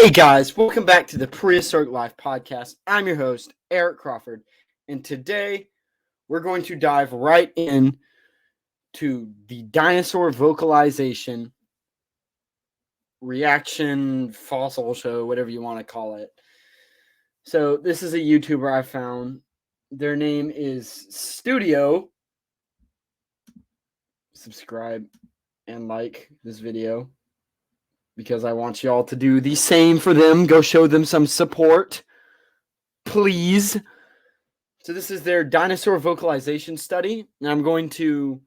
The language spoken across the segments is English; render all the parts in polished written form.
Hey guys, welcome back to the Prehistoric Life podcast. I'm your host, Eric Crawford, and today we're going to dive right in to the dinosaur vocalization reaction fossil show, whatever you want to call it. So this is a YouTuber I found. Their name is Studio. Subscribe and like this video, because I want y'all to do the same for them. Go show them some support, please. So this is their dinosaur vocalization study, and I'm going to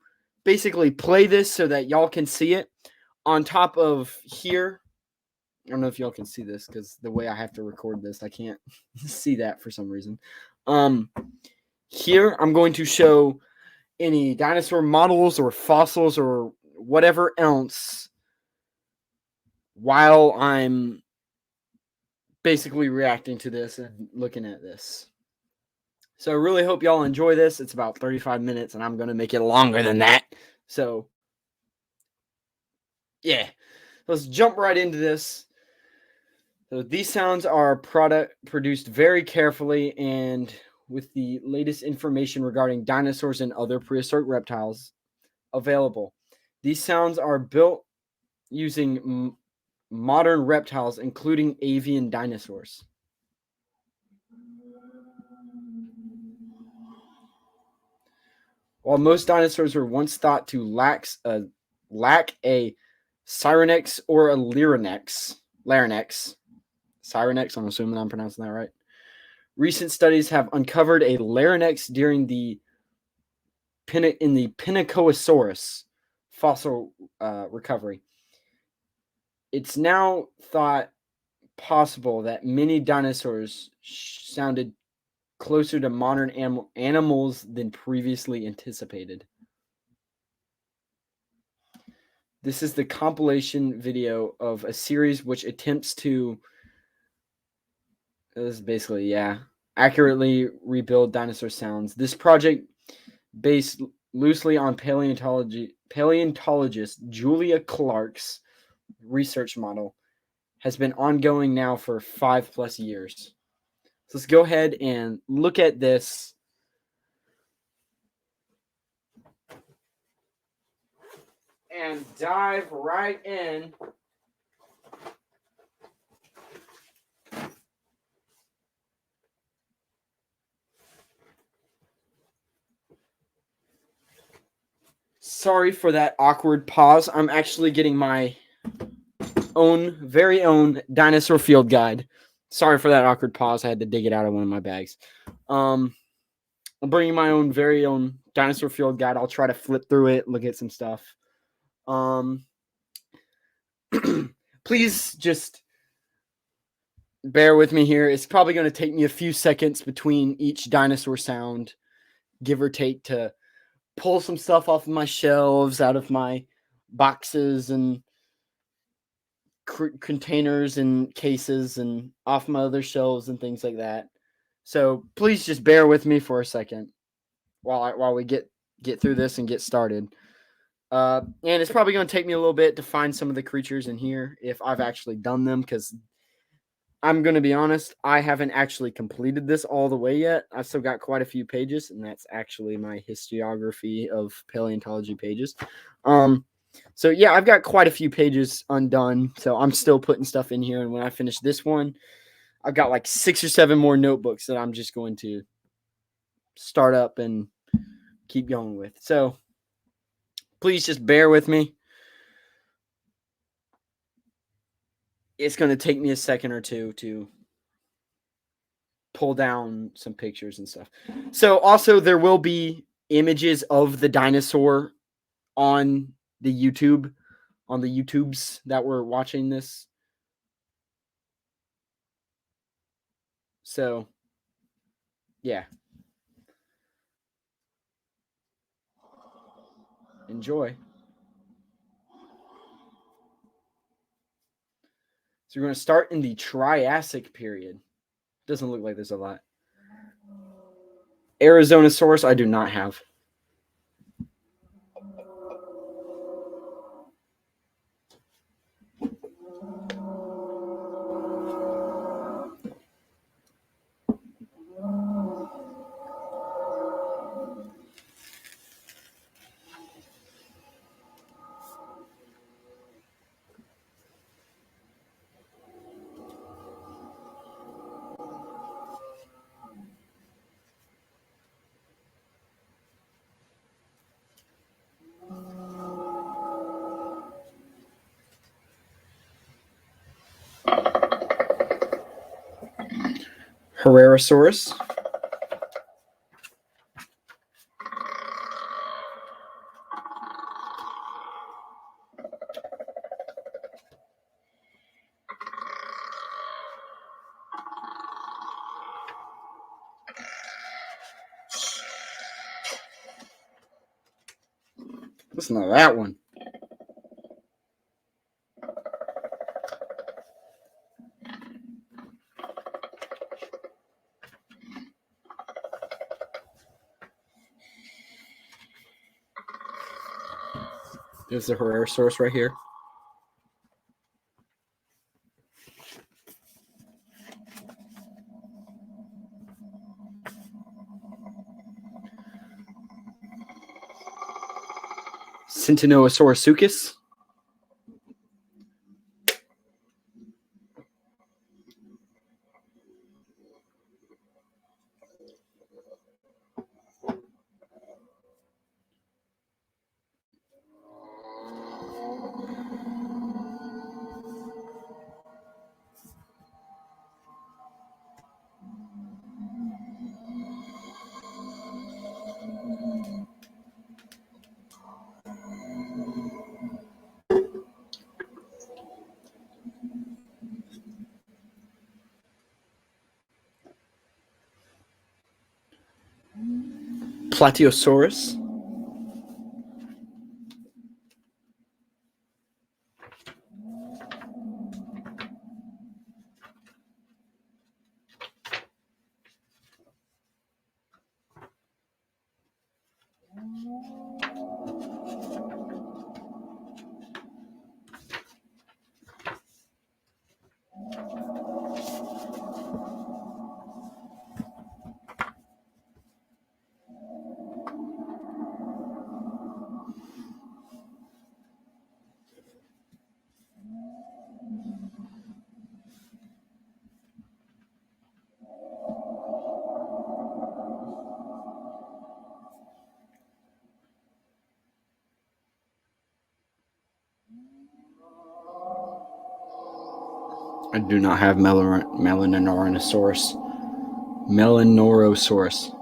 basically play this so that y'all can see it on top of here. I don't know if y'all can see this because the way I have to record this, I can't see that for some reason. Here, I'm going to show any dinosaur models or fossils or whatever else while I'm basically reacting to this and looking at this. So I really hope y'all enjoy this. It's about 35 minutes, and I'm going to make it longer than that. So, yeah. Let's jump right into this. So these sounds are produced very carefully and with the latest information regarding dinosaurs and other prehistoric reptiles available. These sounds are built using modern reptiles, including avian dinosaurs. While most dinosaurs were once thought to lack a syrinx or a larynx, I'm assuming I'm pronouncing that right. Recent studies have uncovered a larynx during the Pinacosaurus fossil recovery. It's now thought possible that many dinosaurs sounded closer to modern animals than previously anticipated. This is the compilation video of a series which attempts to accurately rebuild dinosaur sounds. This project, based loosely on paleontologist Julia Clark's research model, has been ongoing now for 5+ years. So let's go ahead and look at this. And dive right in. Sorry for that awkward pause. I'm actually getting my very own dinosaur field guide. Sorry for that awkward pause. I had to dig it out of one of my bags. I'm bringing my very own dinosaur field guide. I'll try to flip through it, look at some stuff. Please just bear with me here. It's probably going to take me a few seconds between each dinosaur sound, give or take, to pull some stuff off of my shelves, out of my boxes and containers and cases, and off my other shelves and things like that. So please just bear with me for a second while we get through this and get started. And it's probably going to take me a little bit to find some of the creatures in here if I've actually done them, because I'm going to be honest, I haven't actually completed this all the way yet. I've still got quite a few pages, and that's actually my historiography of paleontology pages. So yeah, I've got quite a few pages undone, so I'm still putting stuff in here, and when I finish this one, I've got like 6 or 7 more notebooks that I'm just going to start up and keep going with. So please just bear with me. It's going to take me a second or two to pull down some pictures and stuff. So also there will be images of the dinosaur on the YouTubes that were watching this. So, yeah. Enjoy. So we're going to start in the Triassic period. Doesn't look like there's a lot. Arizonosaurus, I do not have. Herrerasaurus. Listen to that one. There's the Herrerasaurus right here. Centenosaurus. Platyosaurus. I do not have Melanorosaurus. Melanorosaurus.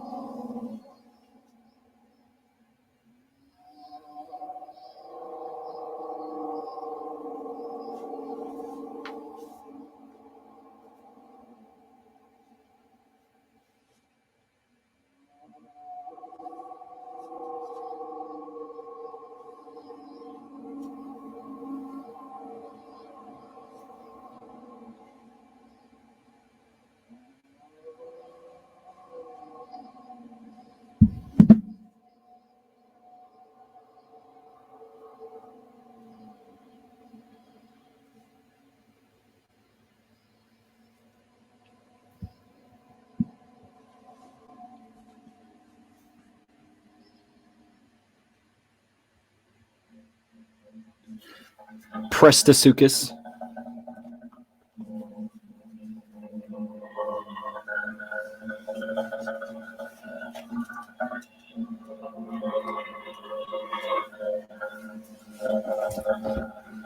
Prestasuchus.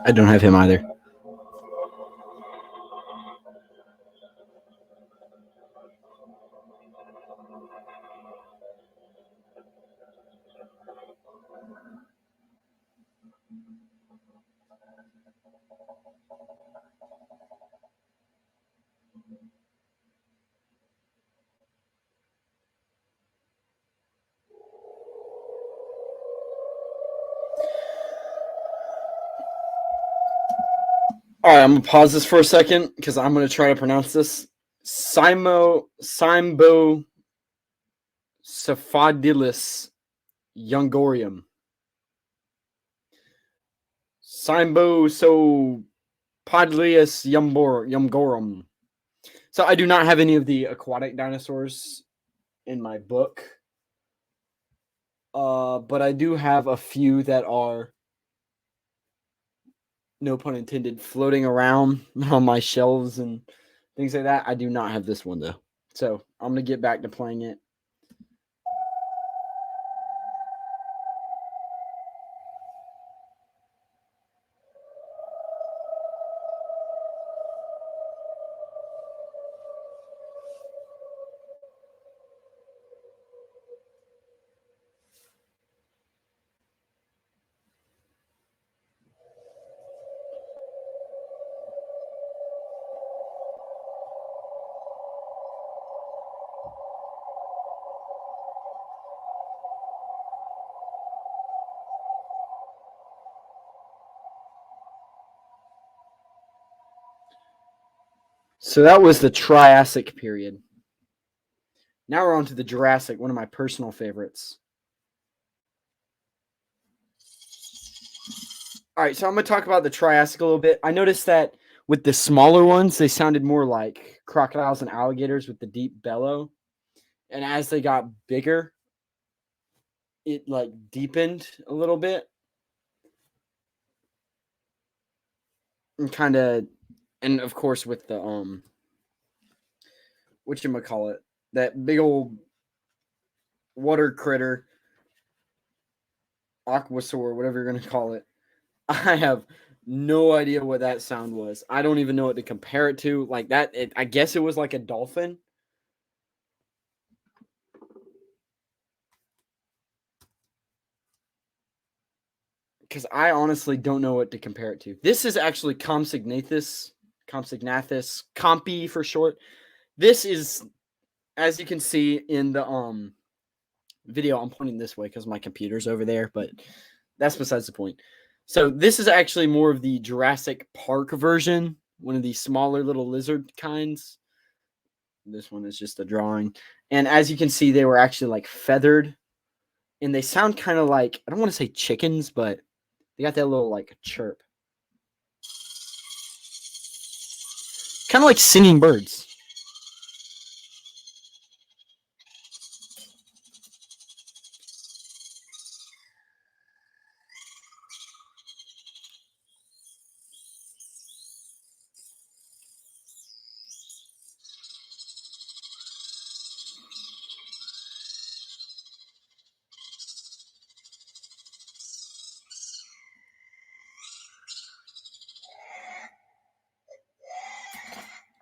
I don't have him either. All right, I'm gonna pause this for a second because I'm gonna try to pronounce this. Symbosophodilus youngorium. Symbosophodilus youngorum. So I do not have any of the aquatic dinosaurs in my book, but I do have a few that are, no pun intended, floating around on my shelves and things like that. I do not have this one though. So I'm going to get back to playing it. So that was the Triassic period. Now we're on to the Jurassic, one of my personal favorites. All right, so I'm going to talk about the Triassic a little bit. I noticed that with the smaller ones, they sounded more like crocodiles and alligators with the deep bellow. And as they got bigger, it like deepened a little bit. And kind of, and of course with the whatchamacallit, that big old water critter, aquasaur, whatever you're going to call it. I have no idea what that sound was. I don't even know what to compare it to. Like that, I guess it was like a dolphin. Because I honestly don't know what to compare it to. This is actually Compsognathus, Compy for short. This is, as you can see in the video, I'm pointing this way because my computer's over there, but that's besides the point. So this is actually more of the Jurassic Park version, one of the smaller little lizard kinds. This one is just a drawing. And as you can see, they were actually like feathered. And they sound kind of like, I don't want to say chickens, but they got that little like chirp. Kind of like singing birds.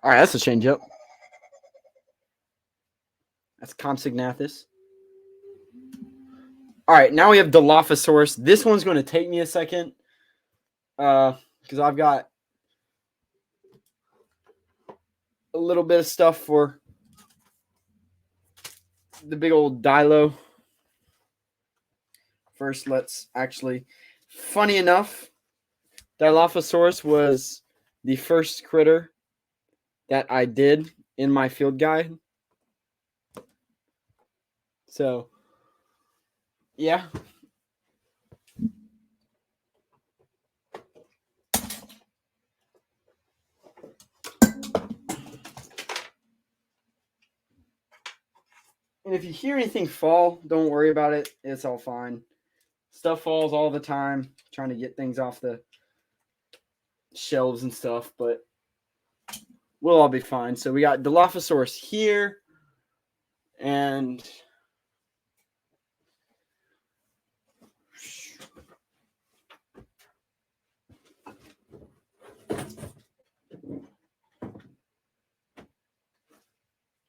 All right, that's a change up. That's Compsognathus. All right, now we have Dilophosaurus. This one's going to take me a second because I've got a little bit of stuff for the big old Dilo. First, let's actually, funny enough, Dilophosaurus was the first critter that I did in my field guide. So, yeah. And if you hear anything fall, don't worry about it. It's all fine. Stuff falls all the time, trying to get things off the shelves and stuff, but we'll all be fine. So we got Dilophosaurus here, and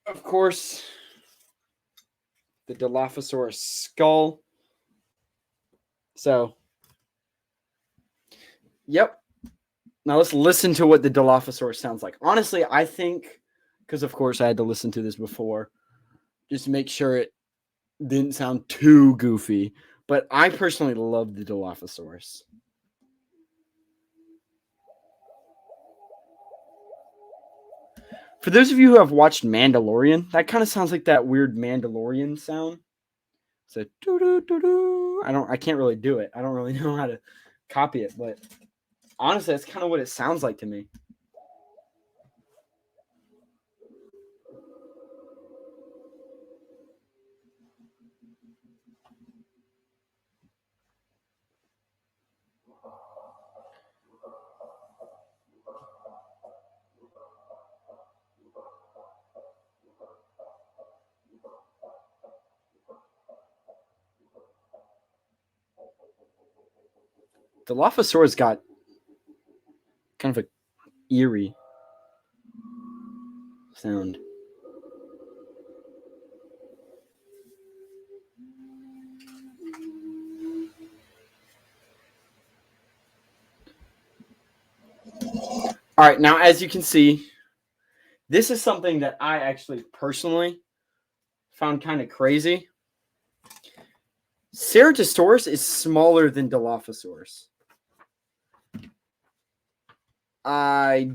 of course, the Dilophosaurus skull. So, yep. Now let's listen to what the Dilophosaurus sounds like. Honestly, I think, because of course I had to listen to this before, just to make sure it didn't sound too goofy. But I personally love the Dilophosaurus. For those of you who have watched Mandalorian, that kind of sounds like that weird Mandalorian sound. So doo-doo-doo-doo. I can't really do it. I don't really know how to copy it, but honestly, that's kind of what it sounds like to me. Dilophosaurus got kind of a eerie sound. All right, now as you can see, this is something that I actually personally found kind of crazy. Ceratosaurus is smaller than Dilophosaurus. I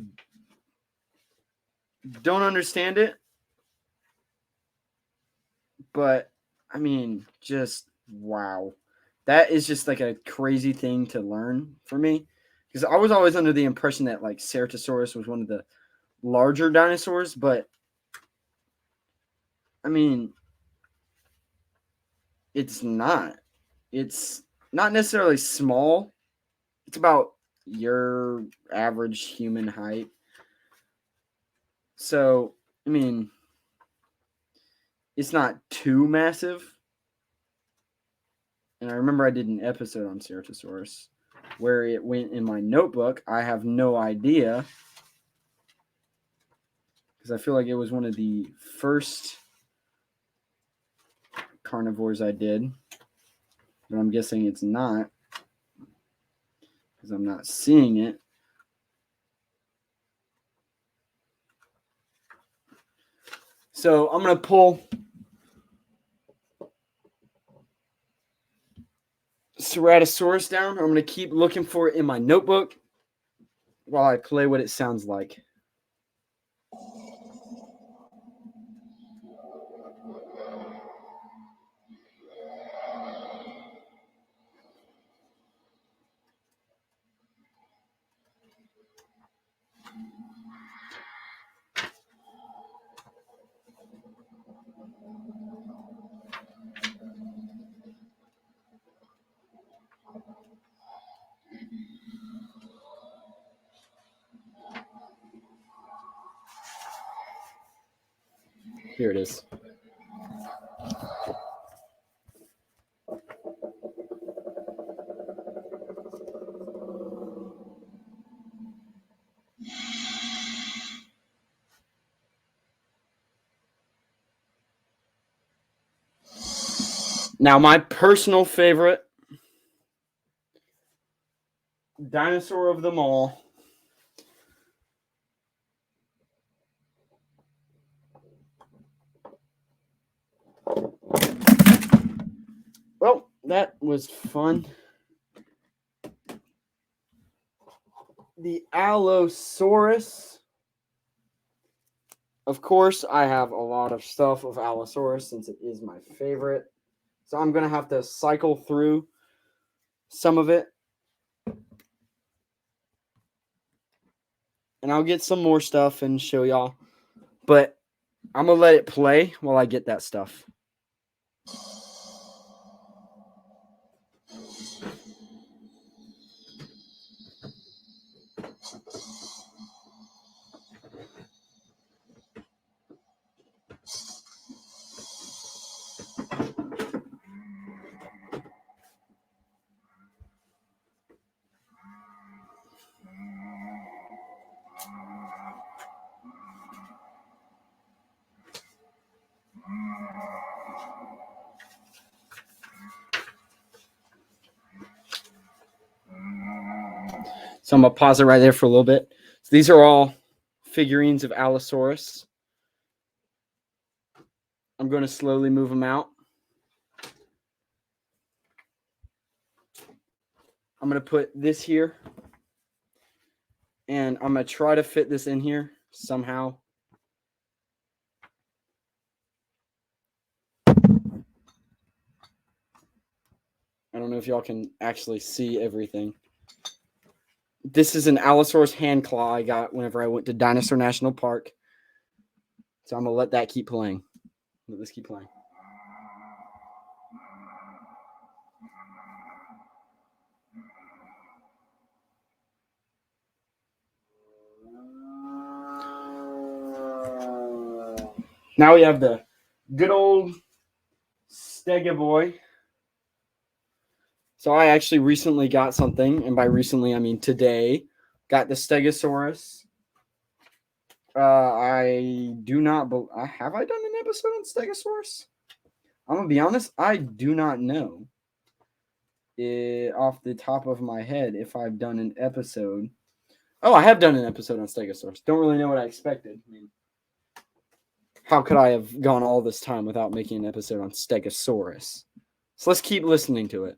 don't understand it, but I mean, just wow. That is just like a crazy thing to learn for me, because I was always under the impression that like Ceratosaurus was one of the larger dinosaurs, but I mean, it's not. It's not necessarily small. It's about your average human height. So, I mean, it's not too massive. And I remember I did an episode on Ceratosaurus where it went in my notebook. I have no idea, because I feel like it was one of the first carnivores I did. But I'm guessing it's not, because I'm not seeing it. So I'm going to pull Ceratosaurus down. I'm going to keep looking for it in my notebook while I play what it sounds like. Here it is. Now, my personal favorite dinosaur of them all well, that was fun. The Allosaurus. Of course, I have a lot of stuff of Allosaurus since it is my favorite. So I'm going to have to cycle through some of it. And I'll get some more stuff and show y'all. But I'm going to let it play while I get that stuff. So I'm going to pause it right there for a little bit. So these are all figurines of Allosaurus. I'm going to slowly move them out. I'm going to put this here. And I'm going to try to fit this in here somehow. I don't know if y'all can actually see everything. This is an Allosaurus hand claw I got whenever I went to Dinosaur National Park. So I'm going to let that keep playing. Let this keep playing. Now we have the good old Stegoboy. So I actually recently got something, and by recently I mean today. Got the Stegosaurus. I do not. Have I done an episode on Stegosaurus? I'm gonna be honest. I do not know off the top of my head if I've done an episode. Oh, I have done an episode on Stegosaurus. Don't really know what I expected. I mean, how could I have gone all this time without making an episode on Stegosaurus? So let's keep listening to it.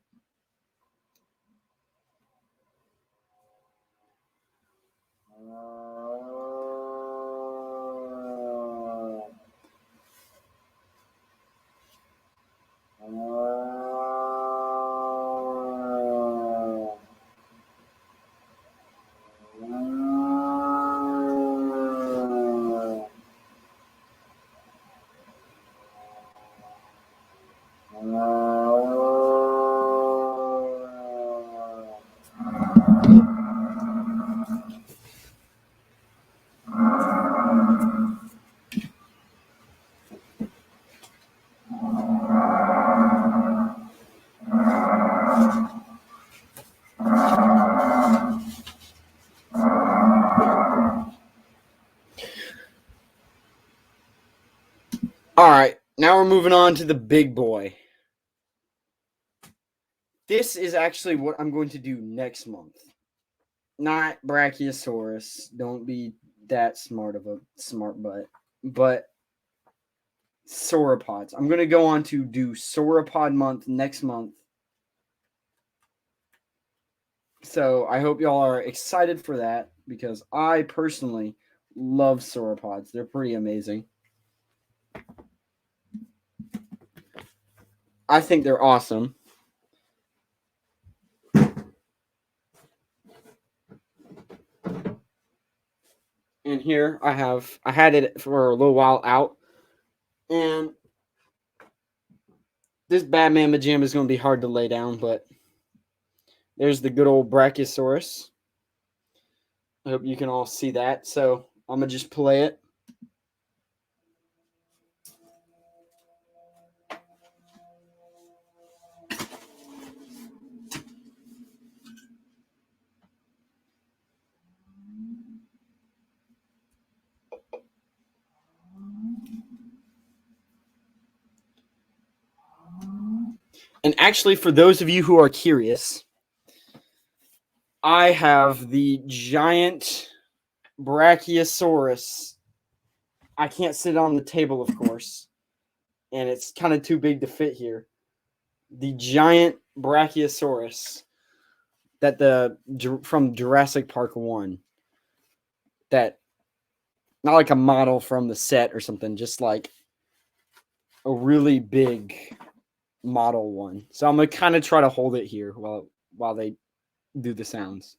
All right, now we're moving on to the big boy. This is actually what I'm going to do next month. Not Brachiosaurus. Don't be that smart of a smart butt. But sauropods. I'm going to go on to do sauropod month next month. So I hope y'all are excited for that because I personally love sauropods. They're pretty amazing. I think they're awesome. And here I had it for a little while out. And this bad mamma jam is going to be hard to lay down, but there's the good old Brachiosaurus. I hope you can all see that. So I'm going to just play it. And actually, for those of you who are curious, I have the giant Brachiosaurus. I can't sit on the table, of course, and it's kind of too big to fit here. The giant Brachiosaurus that from Jurassic Park 1. That, not like a model from the set or something, just like a really big model one. So I'm gonna kind of try to hold it here while they do the sounds.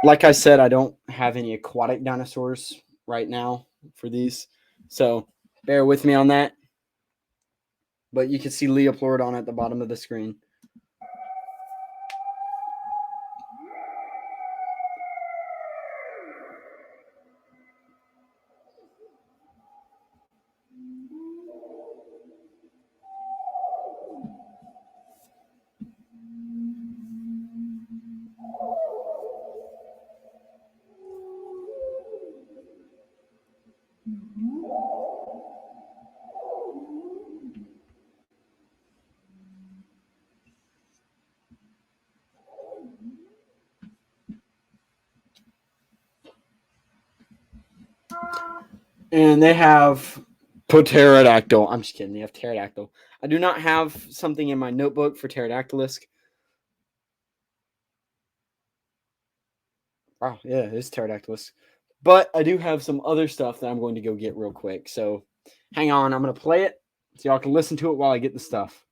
Like I said, I don't have any aquatic dinosaurs right now for these, so bear with me on that. But you can see Leopleurodon at the bottom of the screen. And they have pterodactyl. I'm just kidding. They have pterodactyl. I do not have something in my notebook for pterodactylisk. Oh, yeah, it is pterodactylisk. But I do have some other stuff that I'm going to go get real quick. So hang on. I'm going to play it so y'all can listen to it while I get the stuff.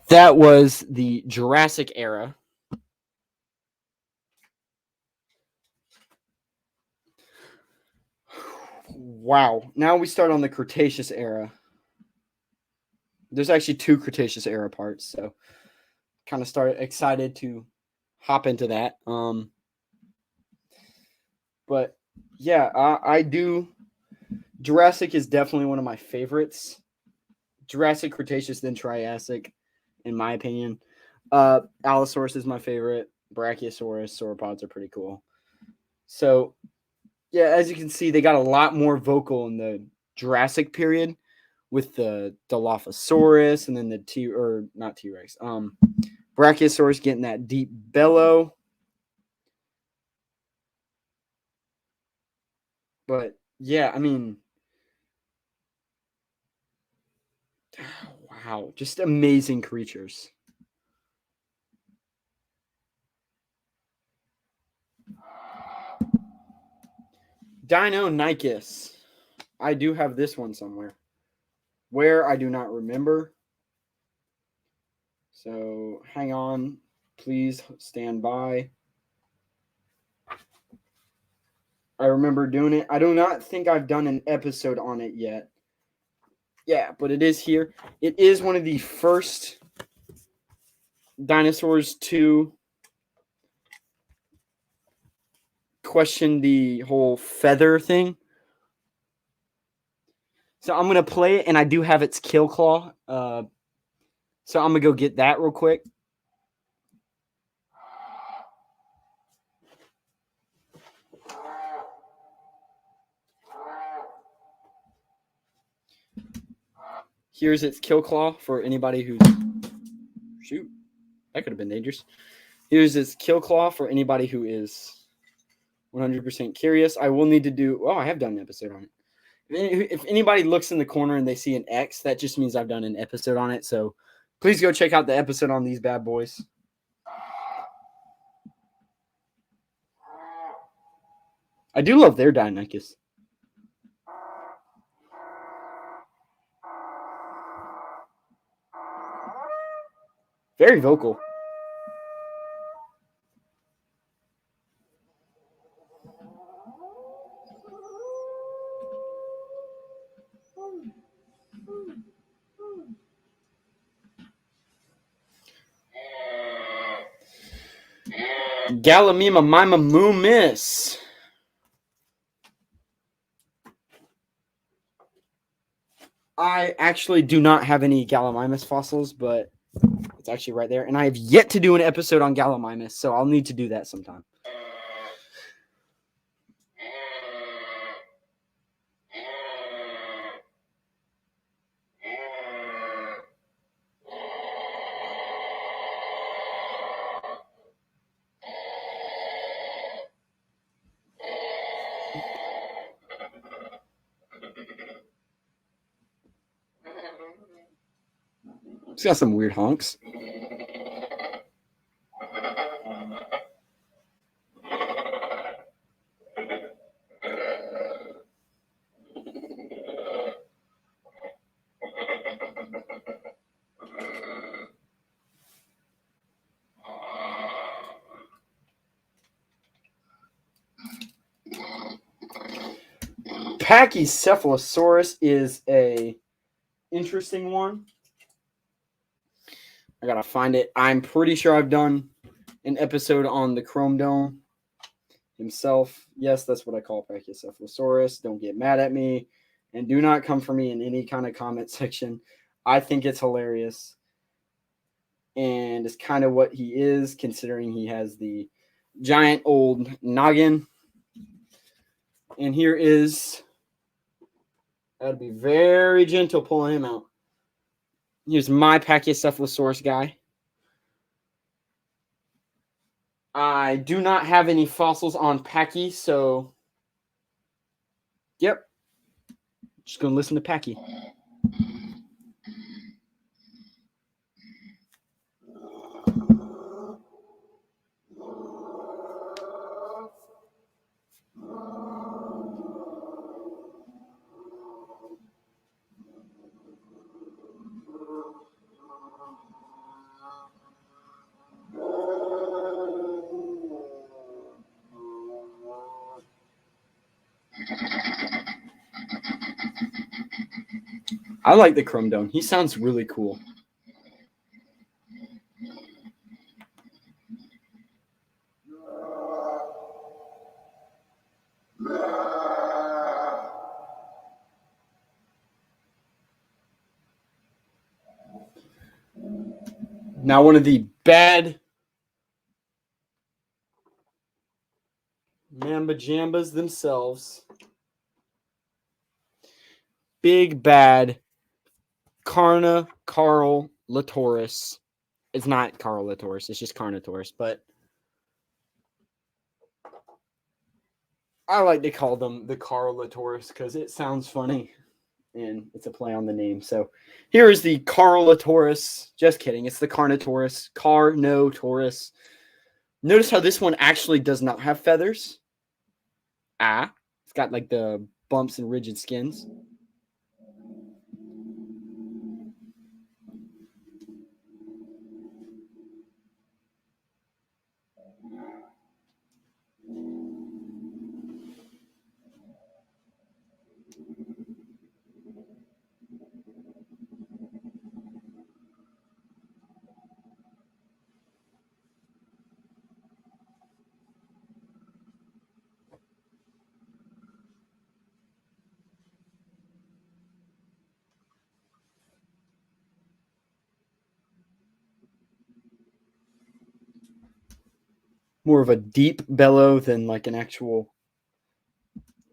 That was the Jurassic era. Wow. Now we start on the Cretaceous era. There's actually 2 Cretaceous era parts, so kind of started excited to hop into that. But yeah, I do. Jurassic is definitely one of my favorites. Jurassic, Cretaceous, then Triassic, in my opinion. Allosaurus is my favorite. Brachiosaurus, sauropods are pretty cool. So yeah, as you can see, they got a lot more vocal in the Jurassic period with the Dilophosaurus and then the not T-Rex. Brachiosaurus getting that deep bellow. But yeah, I mean, wow, just amazing creatures. Deinonychus. I do have this one somewhere. Where I do not remember. So hang on. Please stand by. I remember doing it. I do not think I've done an episode on it yet. Yeah, but it is here. It is one of the first dinosaurs to question the whole feather thing. So I'm going to play it, and I do have its kill claw. So I'm going to go get that real quick. Here's its kill claw for anybody who's... Shoot, that could have been dangerous. Here's its kill claw for anybody who is 100% curious. I will need to do... Oh, I have done an episode on it. If anybody looks in the corner and they see an X, that just means I've done an episode on it. So please go check out the episode on these bad boys. I do love their Deinonychus. Very vocal. Gallimimus mima moo miss. I actually do not have any Gallimimus fossils, but it's actually right there. And I have yet to do an episode on Gallimimus, so I'll need to do that sometime. It's got some weird honks. Pachycephalosaurus is a interesting one. I gotta find it. I'm pretty sure I've done an episode on the Chrome Dome himself. Yes, that's what I call Pachycephalosaurus. Don't get mad at me, and do not come for me in any kind of comment section. I think it's hilarious, and it's kind of what he is, considering he has the giant old noggin. And here is... I'd be very gentle pulling him out. Here's my Pachycephalosaurus guy. I do not have any fossils on Pachy, so... Yep. Just going to listen to Pachy. I like the Chrome Dome. He sounds really cool. Now, one of the bad Mamba Jambas themselves. Big bad Carl Latoris. It's not Carl Latoris, it's just Carnotaurus, but I like to call them the Carl Latoris because it sounds funny and it's a play on the name. So here is the Carl Latoris. Just kidding, it's the Carnotaurus. Carnotaurus. Notice how this one actually does not have feathers. It's got like the bumps and rigid skins. More of a deep bellow than like an actual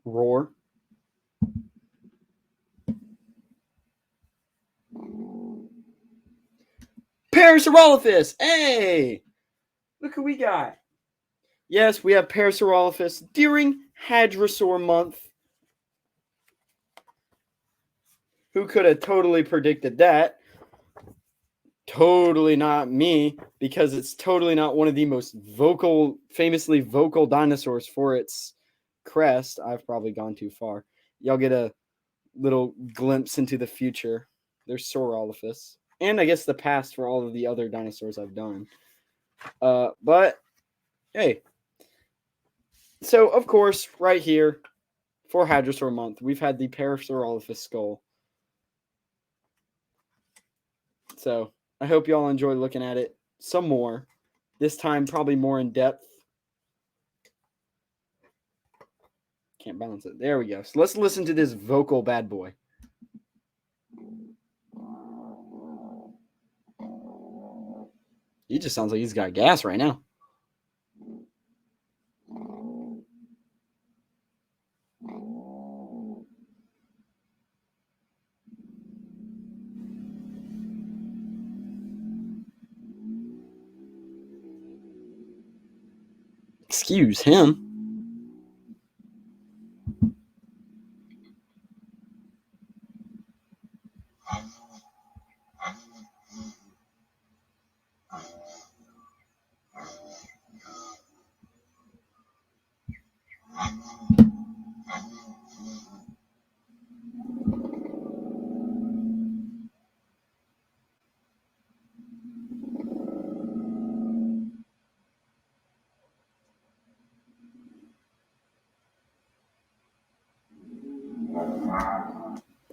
roar. Parasaurolophus! Hey! Look who we got. Yes, we have Parasaurolophus during Hadrosaur month. Who could have totally predicted that? Totally not me, because it's totally not one of the most famously vocal dinosaurs for its crest. I've probably gone too far. Y'all get a little glimpse into the future. There's Saurolophus. And I guess the past for all of the other dinosaurs I've done. But, hey. So, of course, right here, for Hadrosaur month, we've had the Parasaurolophus skull. So, I hope y'all enjoy looking at it some more. This time, probably more in depth. Can't balance it. There we go. So, let's listen to this vocal bad boy. He just sounds like he's got gas right now. Excuse him.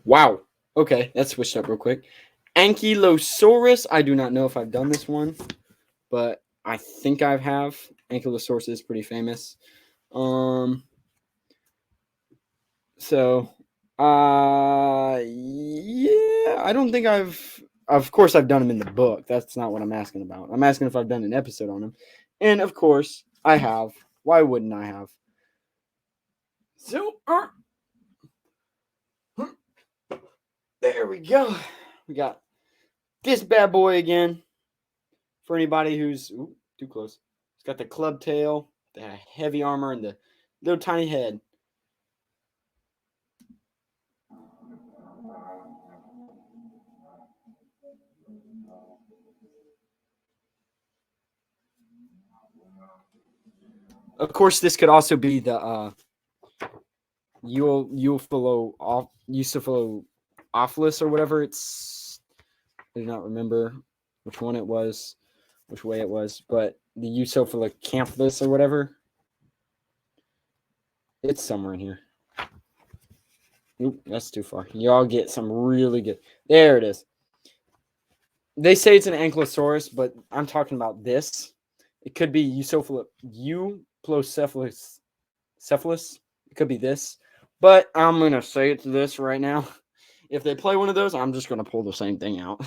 Wow. Okay, that switched up real quick. Ankylosaurus. I do not know if I've done this one, but I think I have. Ankylosaurus is pretty famous. So, yeah, I don't think of course, I've done them in the book. That's not what I'm asking about. I'm asking if I've done an episode on them. And, of course, I have. Why wouldn't I have? So, there we go. We got this bad boy again. For anybody who's too close. It's got the club tail, the heavy armor, and the little tiny head. Of course, this could also be the Euophilophilus or whatever. I do not remember which one it was, which way it was, but the Euophilocampus or whatever. It's somewhere in here. Oop, that's too far. Y'all get some really good. There it is. They say it's an ankylosaurus, but I'm talking about this. It could be Euplocephalus. It could be this. But I'm going to say it's this right now. If they play one of those, I'm just going to pull the same thing out.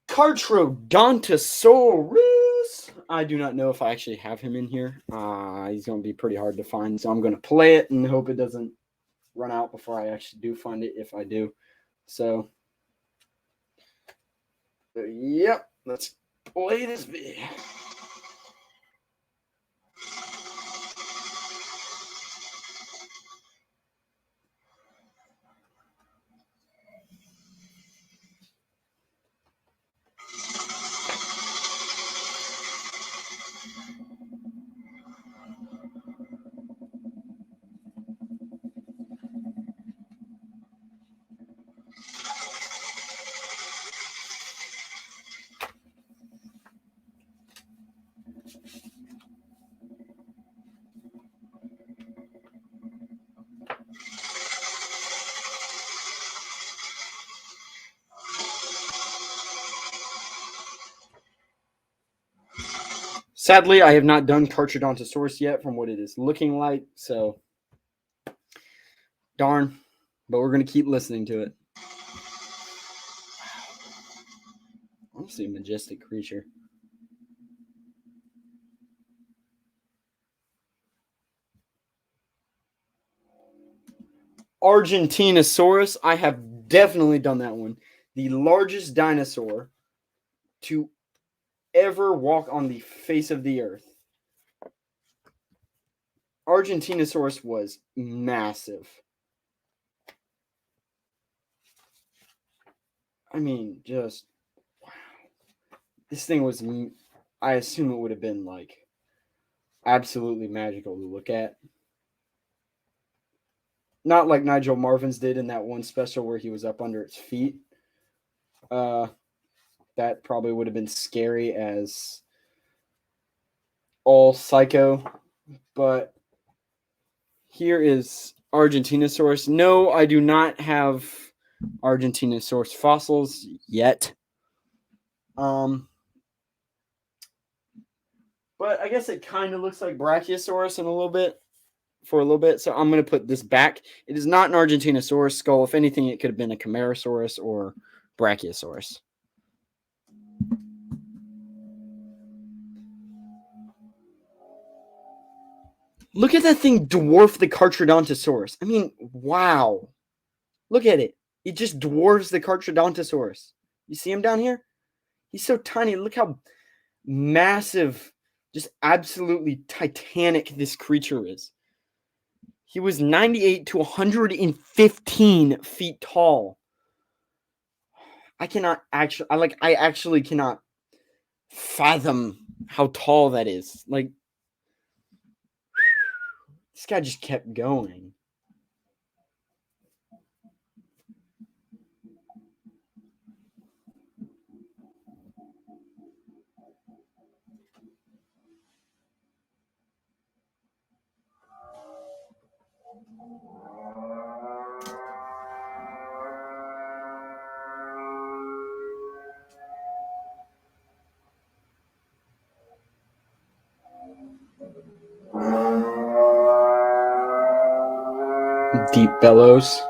Cartrodontosaurus. I do not know if I actually have him in here. He's going to be pretty hard to find, so I'm going to play it and hope it doesn't run out before I actually do find it, if I do. So, yep, let's play this video. Sadly, I have not done Cartrodontosaurus yet from what it is looking like, so darn, but we're going to keep listening to it. Honestly, a majestic creature. Argentinosaurus, I have definitely done that one. The largest dinosaur to ever walk on the face of the earth. Argentinosaurus was massive. I mean, just wow. This thing was, I assume it would have been like absolutely magical to look at. Not like Nigel Marvin's did in that one special where he was up under its feet. That probably would have been scary as all Psycho. But here is Argentinosaurus. No, I do not have Argentinosaurus fossils yet. But I guess it kind of looks like Brachiosaurus in a little bit. For a little bit, so I'm going to put this back. It is not an Argentinosaurus skull. If anything, it could have been a Camarasaurus or Brachiosaurus. Look at that thing dwarf the Cartrodontosaurus. I mean, wow. Look at it. It just dwarfs the Cartrodontosaurus. You see him down here? He's so tiny. Look how massive, just absolutely titanic this creature is. He was 98 to 115 feet tall. I actually cannot fathom how tall that is. Like, this guy just kept going. Deep bellows.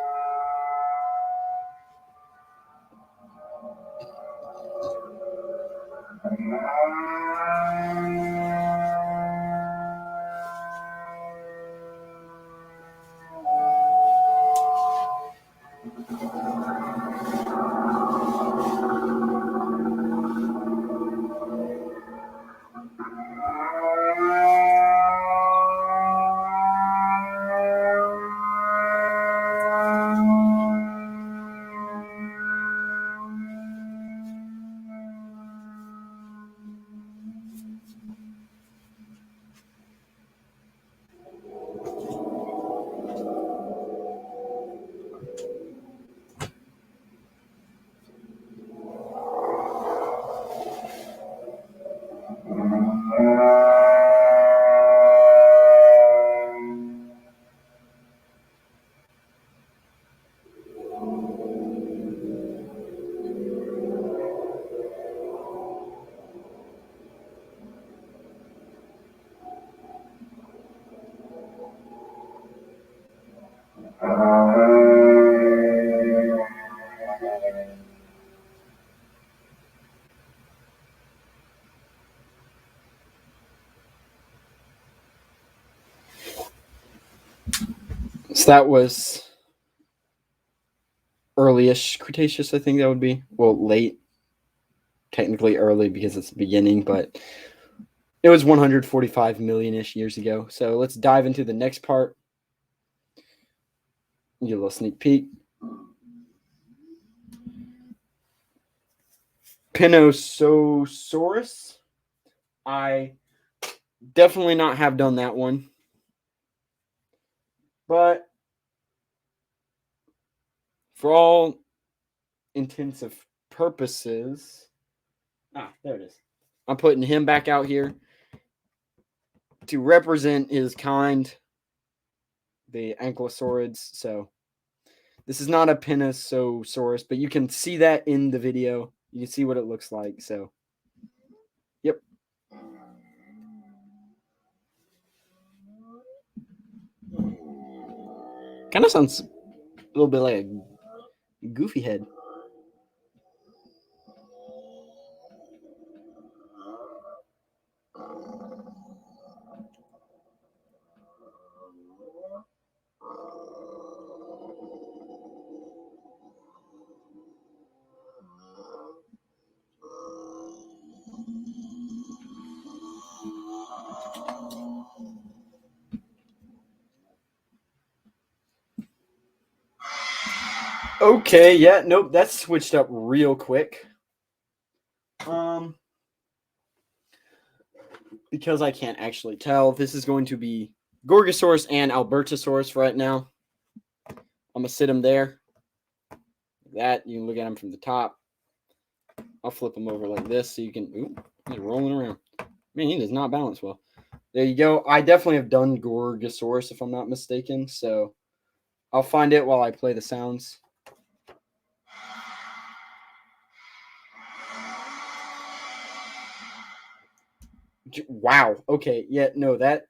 So that was early-ish Cretaceous, I think that would be. Well, late. Technically early because it's the beginning, but it was 145 million-ish years ago. So let's dive into the next part. Get a little sneak peek. Pinosaurus. I definitely not have done that one. But for all intensive purposes, there it is. I'm putting him back out here to represent his kind, the ankylosaurids. So this is not a Pinosaurus, but you can see that in the video. You can see what it looks like. So, yep. Kind of sounds a little bit like a goofy head. Okay, yeah, nope, that's switched up real quick. Because I can't actually tell, this is going to be Gorgosaurus and Albertosaurus right now. I'm gonna sit him there. Like that, you can look at him from the top. I'll flip him over like this so you can. Ooh, he's rolling around. Man, he does not balance well. There you go. I definitely have done Gorgosaurus if I'm not mistaken. So I'll find it while I play the sounds. Wow. Okay. Yeah. No. That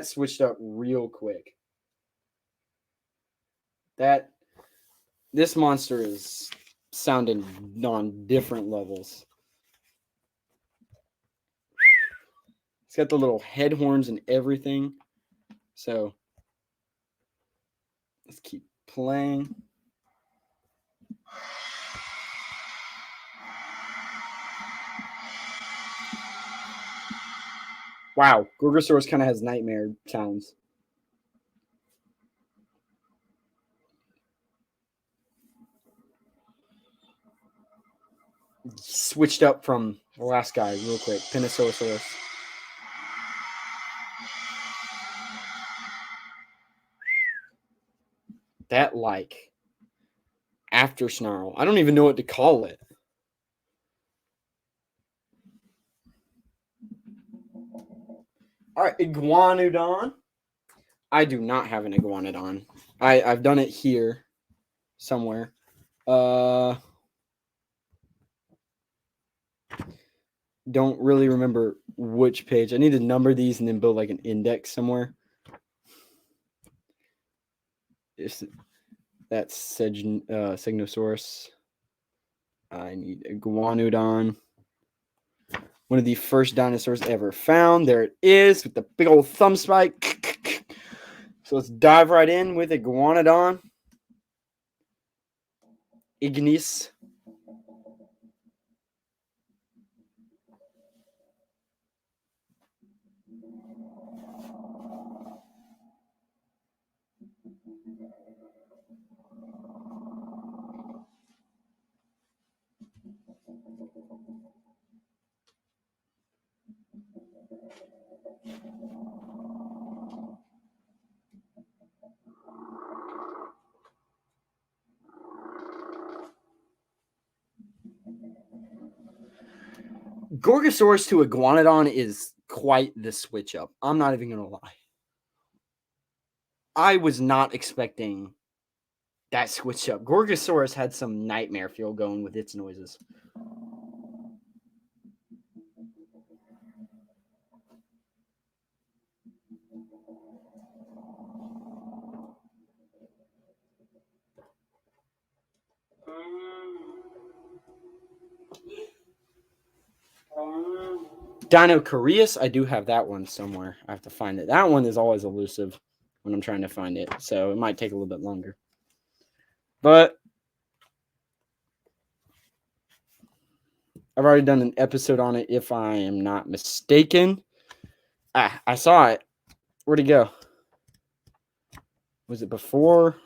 switched up real quick. This monster is sounding on different levels. It's got the little head horns and everything. So let's keep playing. Wow, Gorgosaurus kind of has nightmare sounds. Switched up from the last guy real quick, Pinosaurus. That like after snarl. I don't even know what to call it. All right, Iguanodon. I do not have an Iguanodon. I've done it here somewhere. Don't really remember which page. I need to number these and then build like an index somewhere. That's Signosaurus. I need Iguanodon. One of the first dinosaurs ever found. There it is with the big old thumb spike. So let's dive right in with Iguanodon. Ignis. Gorgosaurus to Iguanodon is quite the switch up. I'm not even going to lie. I was not expecting that switch up. Gorgosaurus had some nightmare feel going with its noises. Dinosaurus, I do have that one somewhere. I have to find it. That one is always elusive when I'm trying to find it, so it might take a little bit longer. But I've already done an episode on it, if I am not mistaken. I saw it. Where'd it go? Was it before?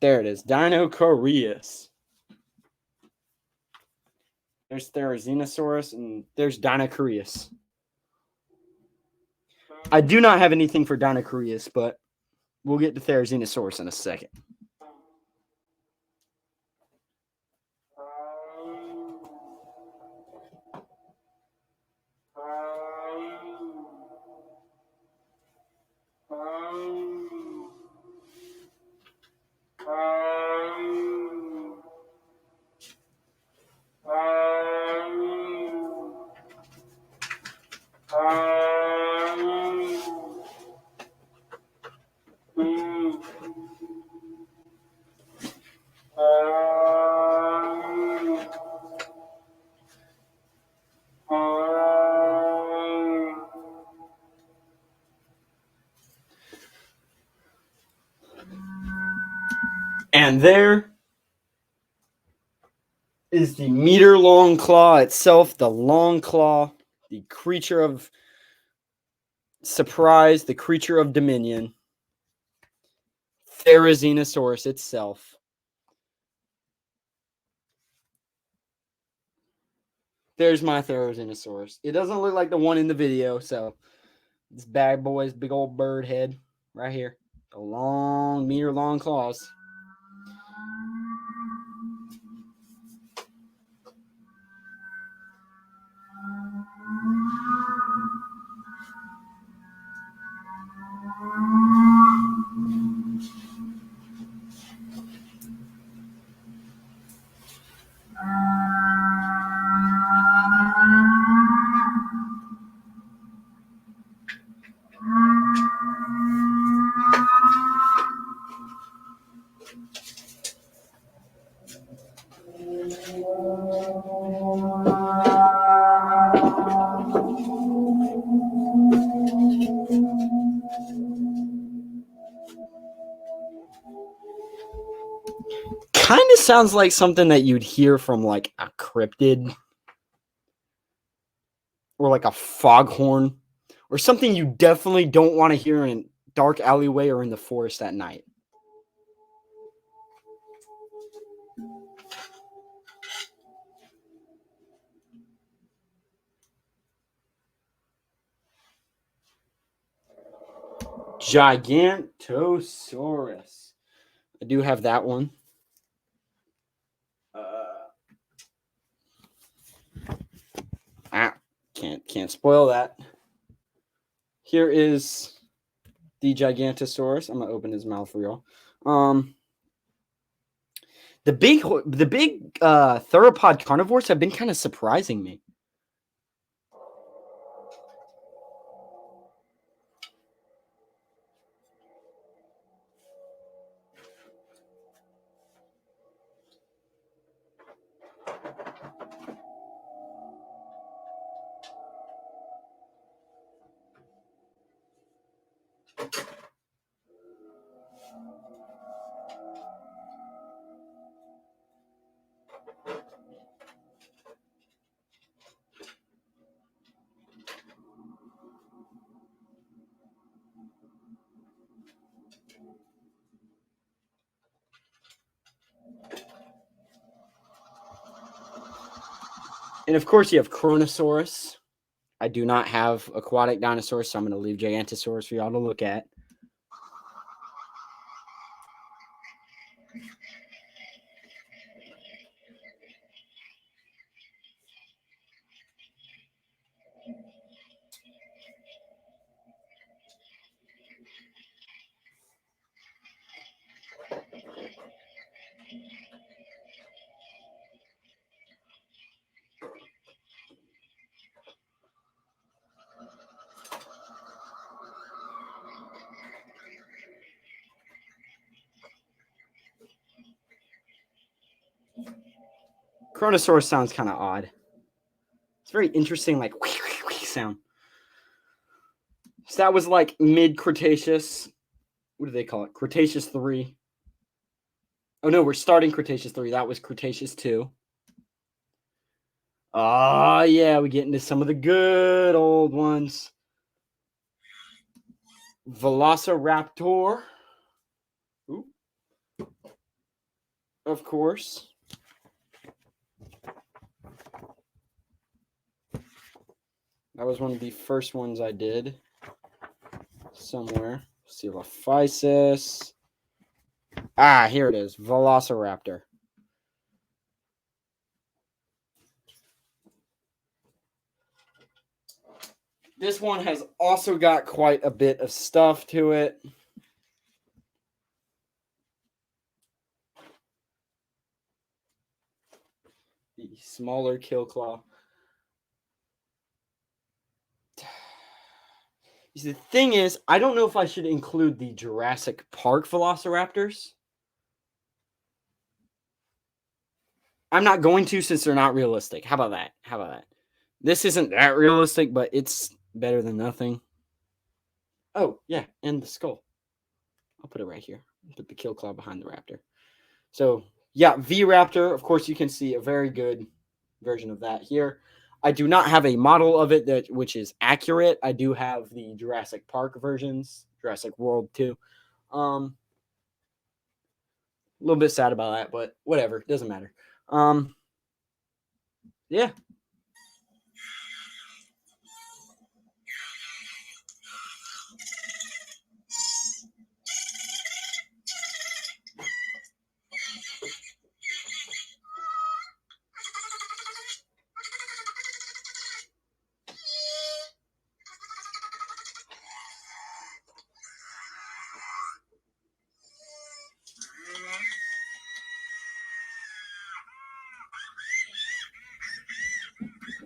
There it is. Dinosaurus. There's Therizinosaurus and there's Dinosaurus. I do not have anything for Dinosaurus, but we'll get to Therizinosaurus in a second. And there is the meter-long claw itself, the long claw, the creature of surprise, the creature of dominion, Therizinosaurus itself. There's my Therizinosaurus. It doesn't look like the one in the video, so this bad boy's big old bird head right here. The long, meter-long claws. Kind of sounds like something that you'd hear from like a cryptid or like a foghorn or something you definitely don't want to hear in a dark alleyway or in the forest at night. Gigantosaurus. I do have that one. Can't spoil that. Here is the Gigantosaurus. I'm gonna open his mouth for y'all. The big theropod carnivores have been kind of surprising me. And of course, you have Kronosaurus. I do not have aquatic dinosaurs, so I'm going to leave Gigantosaurus for y'all to look at. Chronosaurus sounds kind of odd. It's very interesting, like sound. So that was like mid-Cretaceous. What do they call it? Cretaceous 3. Oh no, we're starting Cretaceous 3. That was Cretaceous 2. Oh yeah, we get into some of the good old ones. Velociraptor. Ooh. Of course. That was one of the first ones I did. Somewhere. Coelophysis. Ah, here it is. Velociraptor. This one has also got quite a bit of stuff to it. The smaller kill claw. The thing is, I don't know if I should include the Jurassic Park velociraptors. I'm not going to, since they're not realistic. How about that? This isn't that realistic, but it's better than nothing. Oh, yeah, and the skull. I'll put it right here. Put the kill claw behind the raptor. So, yeah, V-Raptor. Of course, you can see a very good version of that here. I do not have a model of it which is accurate. I do have the Jurassic Park versions, Jurassic World too. A little bit sad about that, but whatever, doesn't matter. Yeah.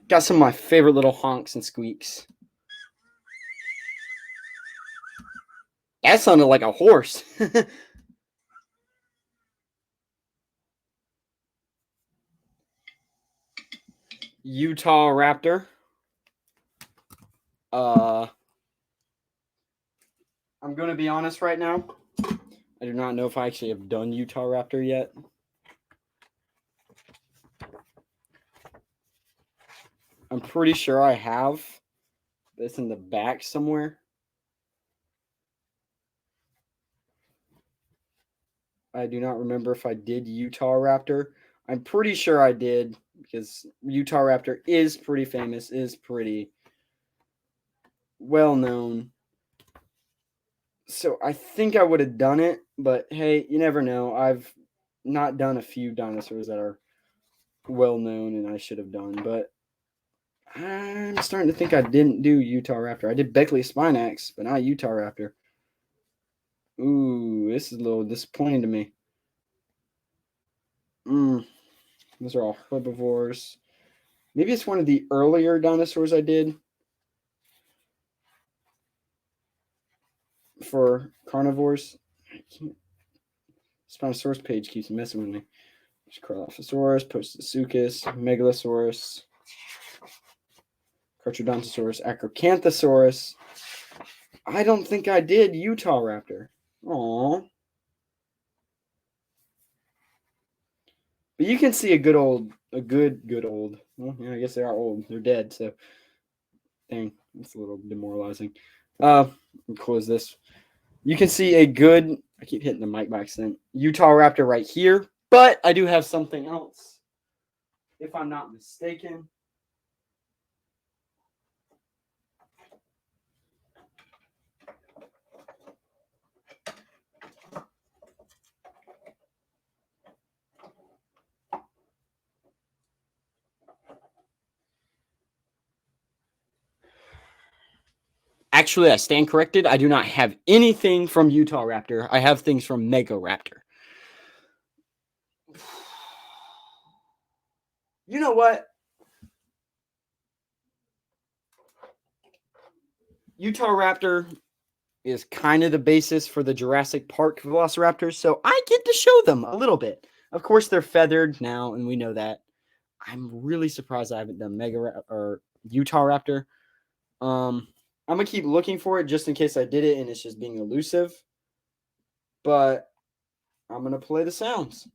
Got some of my favorite little honks and squeaks. That sounded like a horse. Utah Raptor. I'm going to be honest right now. I do not know if I actually have done Utah Raptor yet. I'm pretty sure I have. It's in the back somewhere. I do not remember if I did Utah Raptor. I'm pretty sure I did, because Utah Raptor is pretty famous, is pretty well known. So I think I would have done it, but hey, you never know. I've not done a few dinosaurs that are well known and I should have done, but I'm starting to think I didn't do Utah Raptor. I did Beckley Spinax, but not Utah Raptor. Ooh, this is a little disappointing to me. Those are all herbivores. Maybe it's one of the earlier dinosaurs I did for carnivores. I can't. Spinosaurus page keeps messing with me. There's Carlophosaurus, Postosuchus, Megalosaurus, Carcharodontosaurus, Acrocanthosaurus. I don't think I did Utah Raptor. Aww. But you can see a good old. Well, yeah, I guess they are old. They're dead, so dang, that's a little demoralizing. Close this. You can see a good. I keep hitting the mic by accident. Utah Raptor right here, but I do have something else, if I'm not mistaken. Actually, I stand corrected. I do not have anything from Utah Raptor. I have things from Mega Raptor. You know what? Utah Raptor is kind of the basis for the Jurassic Park Velociraptors, so I get to show them a little bit. Of course, they're feathered now, and we know that. I'm really surprised I haven't done or Utah Raptor. I'm gonna keep looking for it just in case I did it and it's just being elusive. But I'm gonna play the sounds.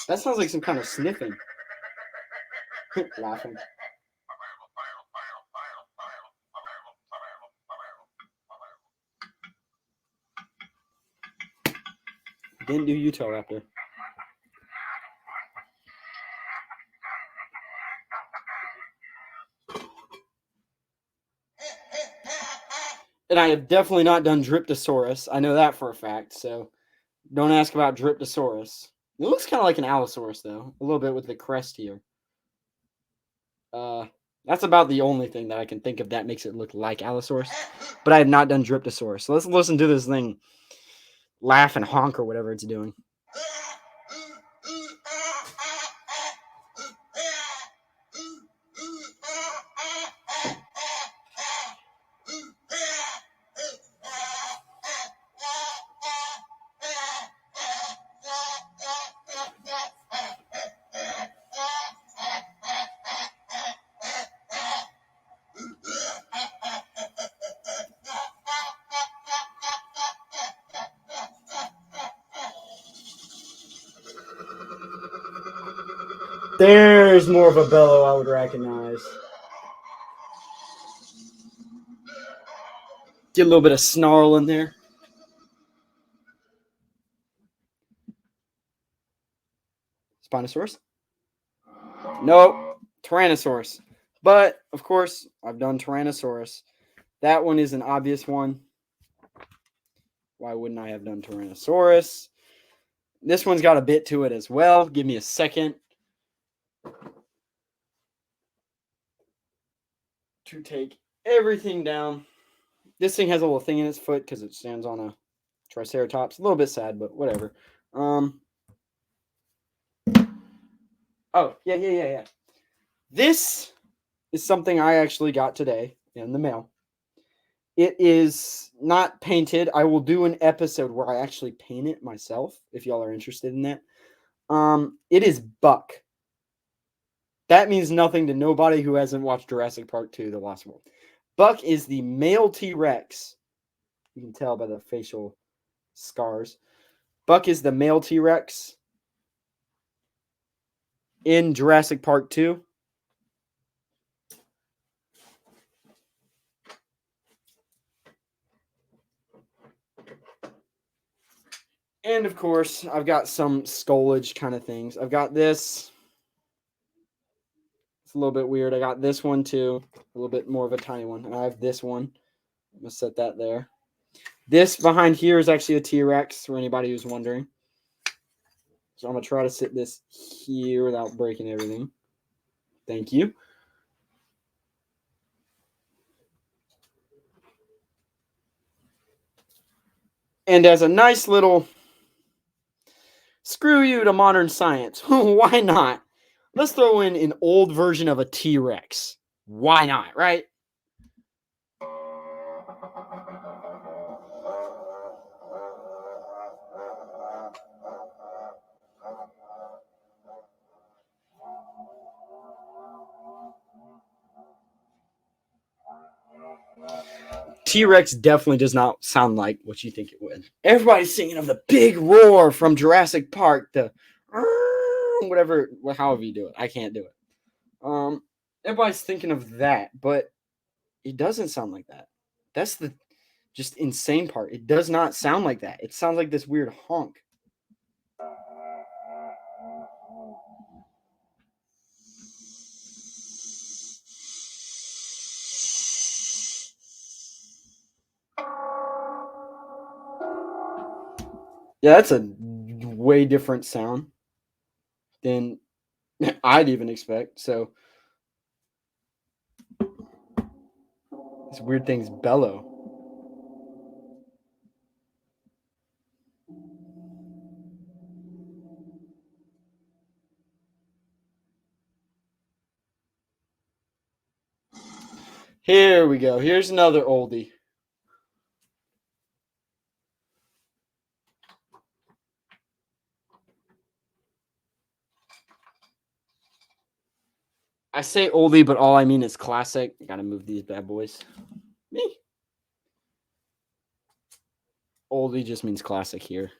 That sounds like some kind of sniffing. Laughing. Didn't do Utah Raptor. And I have definitely not done Dryptosaurus. I know that for a fact, so don't ask about Dryptosaurus. It looks kind of like an Allosaurus, though. A little bit with the crest here. That's about the only thing that I can think of that makes it look like Allosaurus. But I have not done Dryptosaurus. So let's listen to this thing laugh and honk or whatever it's doing. There's more of a bellow I would recognize. Get a little bit of snarl in there. Spinosaurus? Nope. Tyrannosaurus. But, of course, I've done Tyrannosaurus. That one is an obvious one. Why wouldn't I have done Tyrannosaurus? This one's got a bit to it as well. Give me a second to take everything down. This thing has a little thing in its foot because it stands on a Triceratops. A little bit sad, but whatever. Oh, yeah. This is something I actually got today in the mail. It is not painted. I will do an episode where I actually paint it myself, if y'all are interested in that. It is Buck. That means nothing to nobody who hasn't watched Jurassic Park 2: The Lost World. Buck is the male T-Rex. You can tell by the facial scars. Buck is the male T-Rex in Jurassic Park 2. And, of course, I've got some skullage kind of things. I've got this. It's a little bit weird. I got this one, too. A little bit more of a tiny one. And I have this one. I'm going to set that there. This behind here is actually a T-Rex, for anybody who's wondering. So I'm going to try to sit this here without breaking everything. Thank you. And as a nice little screw you to modern science, why not? Let's throw in an old version of a T-Rex. Why not, right? T-Rex definitely does not sound like what you think it would. Everybody's singing of the big roar from Jurassic Park, the whatever, however you do it. I can't do it. Everybody's thinking of that, but it doesn't sound like that. That's the just insane part. It does not sound like that. It sounds like this weird honk. Yeah, that's a way different sound than I'd even expect. So These weird things bellow. Here we go. Here's another oldie. I say oldie, but all I mean is classic. I gotta move these bad boys. Me. Oldie just means classic here.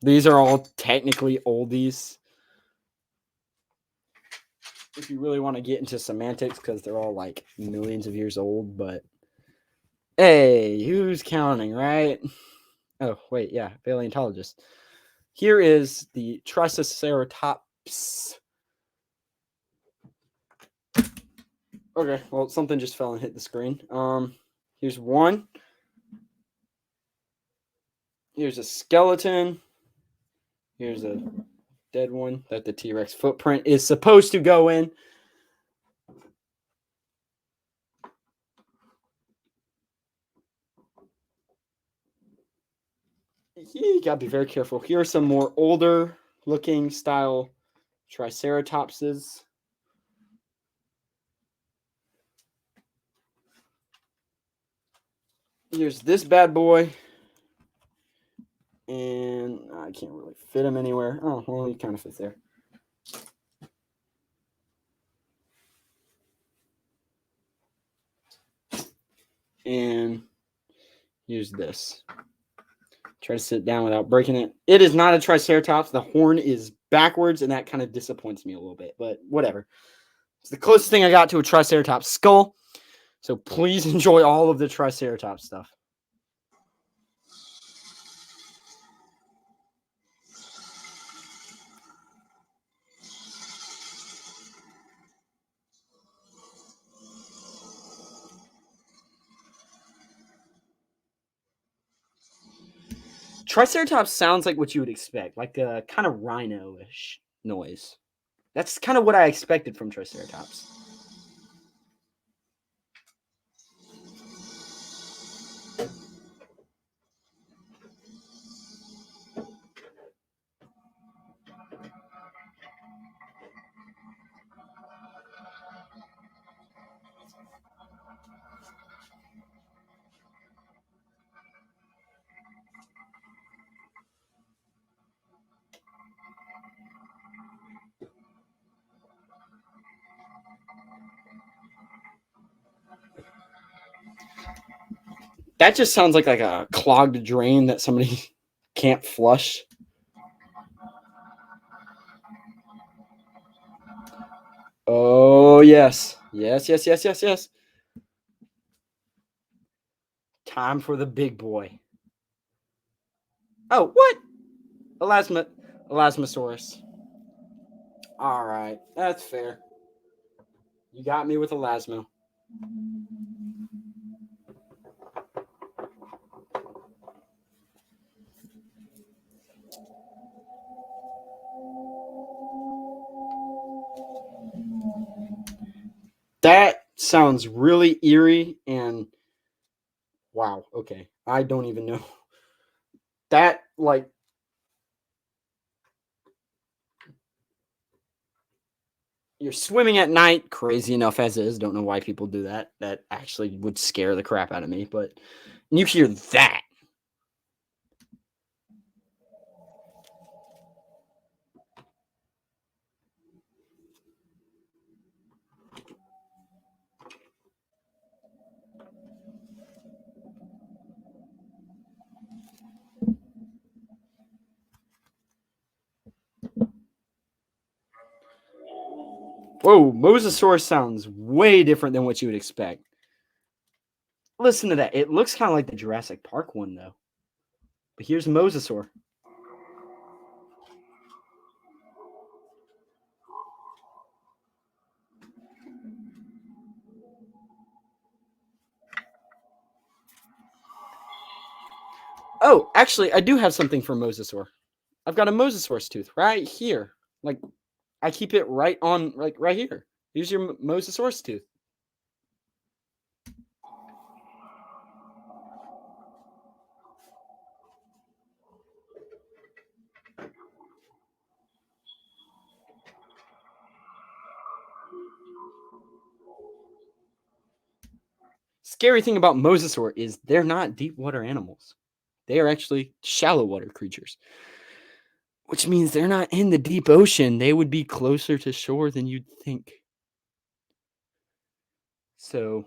These are all technically oldies. If you really want to get into semantics, because they're all like millions of years old, but hey, who's counting, right? Oh, wait, yeah, paleontologist. Here is the Triceratops. Okay, well, something just fell and hit the screen. Here's one. Here's a skeleton. Here's a dead one that the T-Rex footprint is supposed to go in. You gotta be very careful. Here are some more older looking style Triceratopses. Here's this bad boy. And I can't really fit him anywhere. Oh, well, he kind of fits there. And here's this. Try to sit down without breaking it. It is not a Triceratops. The horn is backwards, and that kind of disappoints me a little bit, but whatever. It's the closest thing I got to a Triceratops skull. So please enjoy all of the Triceratops stuff. Triceratops sounds like what you would expect, like a kind of rhino-ish noise. That's kind of what I expected from Triceratops. That just sounds like a clogged drain that somebody can't flush. Oh, yes. Yes, yes, yes, yes, yes. Time for the big boy. Oh, what? Elasmosaurus. All right, that's fair. You got me with Elasmo. That sounds really eerie and wow. Okay, I don't even know. That like you're swimming at night, crazy enough as is. Don't know why people do that. That actually would scare the crap out of me. But you hear that. Whoa, Mosasaurus sounds way different than what you would expect. Listen to that. It looks kind of like the Jurassic Park one, though. But here's Mosasaur. Oh, actually, I do have something for Mosasaur. I've got a Mosasaurus tooth right here. Like, I keep it right on, like, right here. Here's your Mosasaurus tooth. scary thing about mosasaur is they're not deep water animals. They are actually shallow water creatures, which means they're not in the deep ocean. They would be closer to shore than you'd think. So,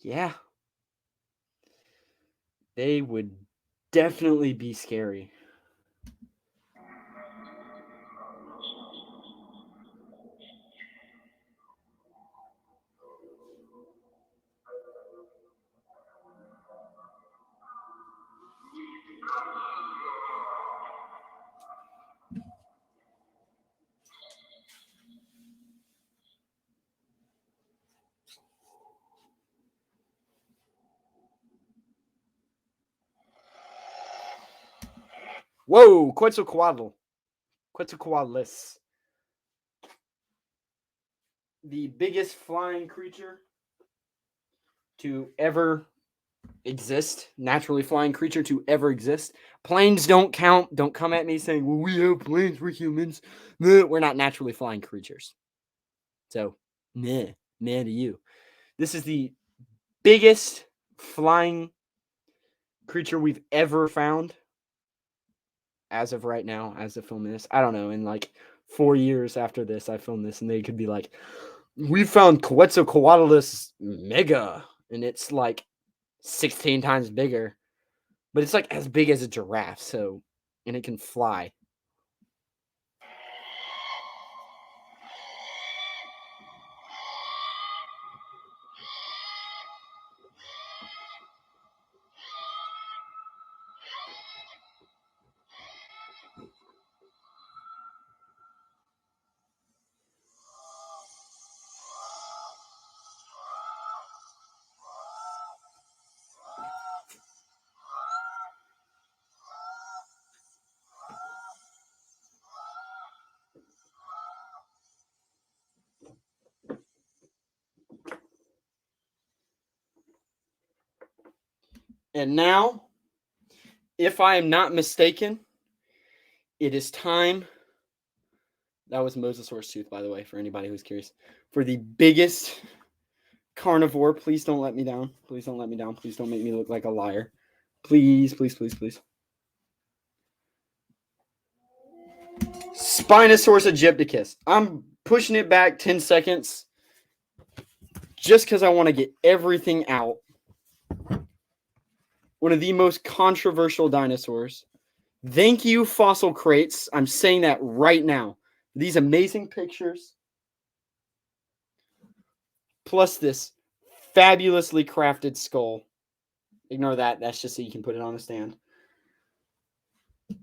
yeah, they would definitely be scary. Whoa, Quetzalcoatl. Quetzalcoatlus. The biggest flying creature to ever exist, naturally flying creature to ever exist. Planes don't count. Don't come at me saying, well, we have planes, we're humans. We're not naturally flying creatures. So, meh to you. This is the biggest flying creature we've ever found as of right now, as of filming this. I don't know, in like 4 years after this, I filmed this, and they could be like, we found Quetzalcoatlus mega, and it's like 16 times bigger, but it's like as big as a giraffe, so, and it can fly. And now, if I am not mistaken, it is time. That was Mosasaur's tooth, by the way, for anybody who's curious. For the biggest carnivore, please don't let me down. Please don't let me down. Please don't make me look like a liar. Please, please, please, please. Spinosaurus aegypticus. I'm pushing it back 10 seconds just because I want to get everything out. One of the most controversial dinosaurs. Thank you, Fossil Crates. I'm saying that right now. These amazing pictures. Plus this fabulously crafted skull. Ignore that. That's just so you can put it on a stand.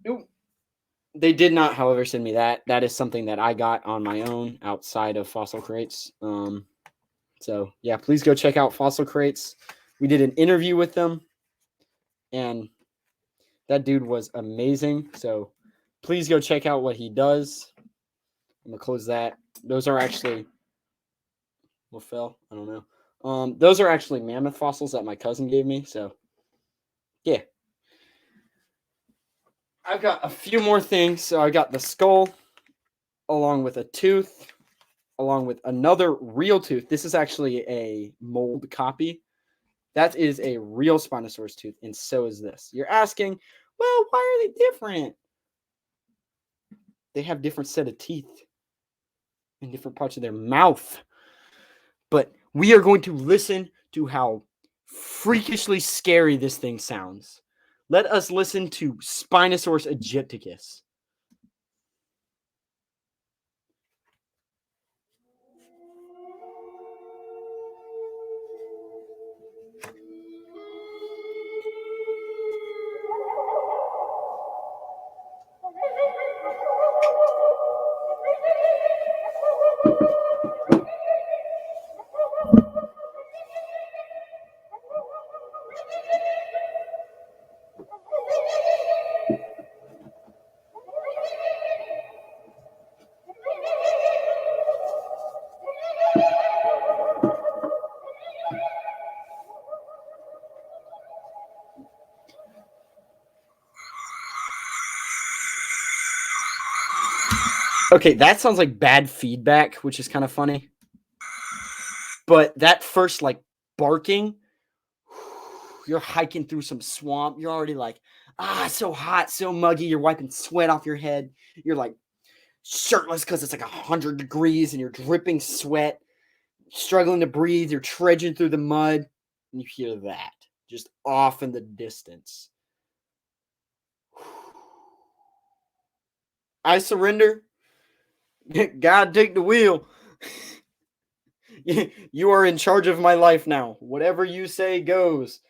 Ooh. They did not, however, send me that. That is something that I got on my own outside of Fossil Crates. So, yeah, please go check out Fossil Crates. We did an interview with them, and that dude was amazing. So, please go check out what he does. I'm going to close that. Those are actually... What fell? I don't know. Those are actually mammoth fossils that my cousin gave me. So, yeah. I've got a few more things. So I got the skull, along with a tooth, along with another real tooth. This is actually a mold copy. That is a real Spinosaurus tooth, and so is this. You're asking, well, why are they different? They have different set of teeth in different parts of their mouth. But we are going to listen to how freakishly scary this thing sounds. Let us listen to Spinosaurus aegypticus. Okay, that sounds like bad feedback, which is kind of funny. But that first, like, barking you're hiking through some swamp. You're already like, so hot, so muggy. You're wiping sweat off your head. You're like shirtless because it's like 100 degrees and you're dripping sweat, struggling to breathe. You're trudging through the mud, and you hear that just off in the distance. I surrender. God, take the wheel. You are in charge of my life now. Whatever you say goes.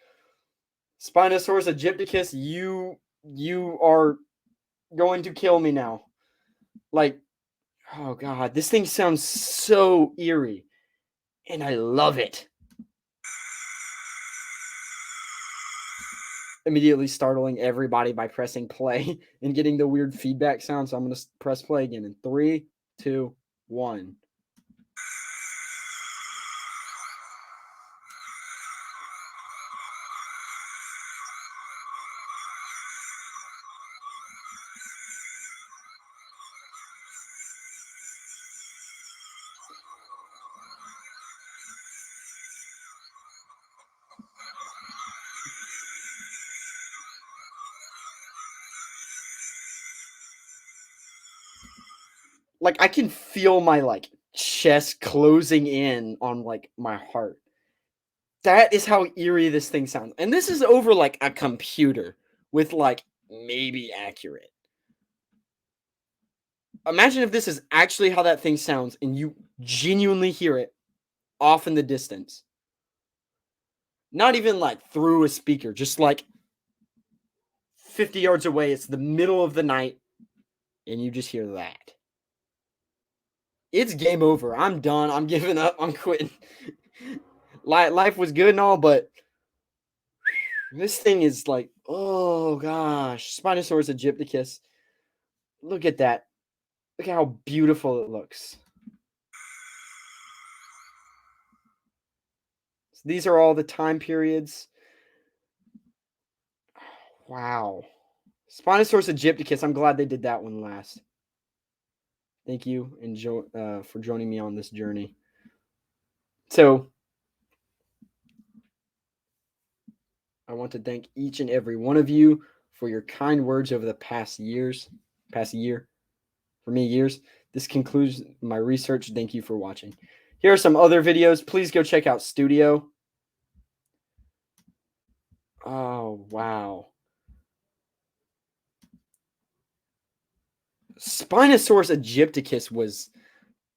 Spinosaurus aegypticus, you are going to kill me now. Like, oh god, this thing sounds so eerie, and I love it. Immediately startling everybody by pressing play and getting the weird feedback sound. So I'm going to press play again in 3, 2, 1. Like, I can feel my like chest closing in on like my heart. That is how eerie this thing sounds. And this is over like a computer with like maybe accurate. Imagine if this is actually how that thing sounds and you genuinely hear it off in the distance. Not even like through a speaker, just like 50 yards away. It's the middle of the night and you just hear that. It's game over. I'm done. I'm giving up. I'm quitting. Life was good and all, but this thing is like, oh gosh, Spinosaurus aegypticus. Look at that. Look at how beautiful it looks. So these are all the time periods. Wow. Spinosaurus aegypticus. I'm glad they did that one last. Thank you for joining me on this journey. So I want to thank each and every one of you for your kind words over the past year. For me, years. This concludes my research. Thank you for watching. Here are some other videos. Please go check out Studio. Oh, wow. Spinosaurus aegypticus was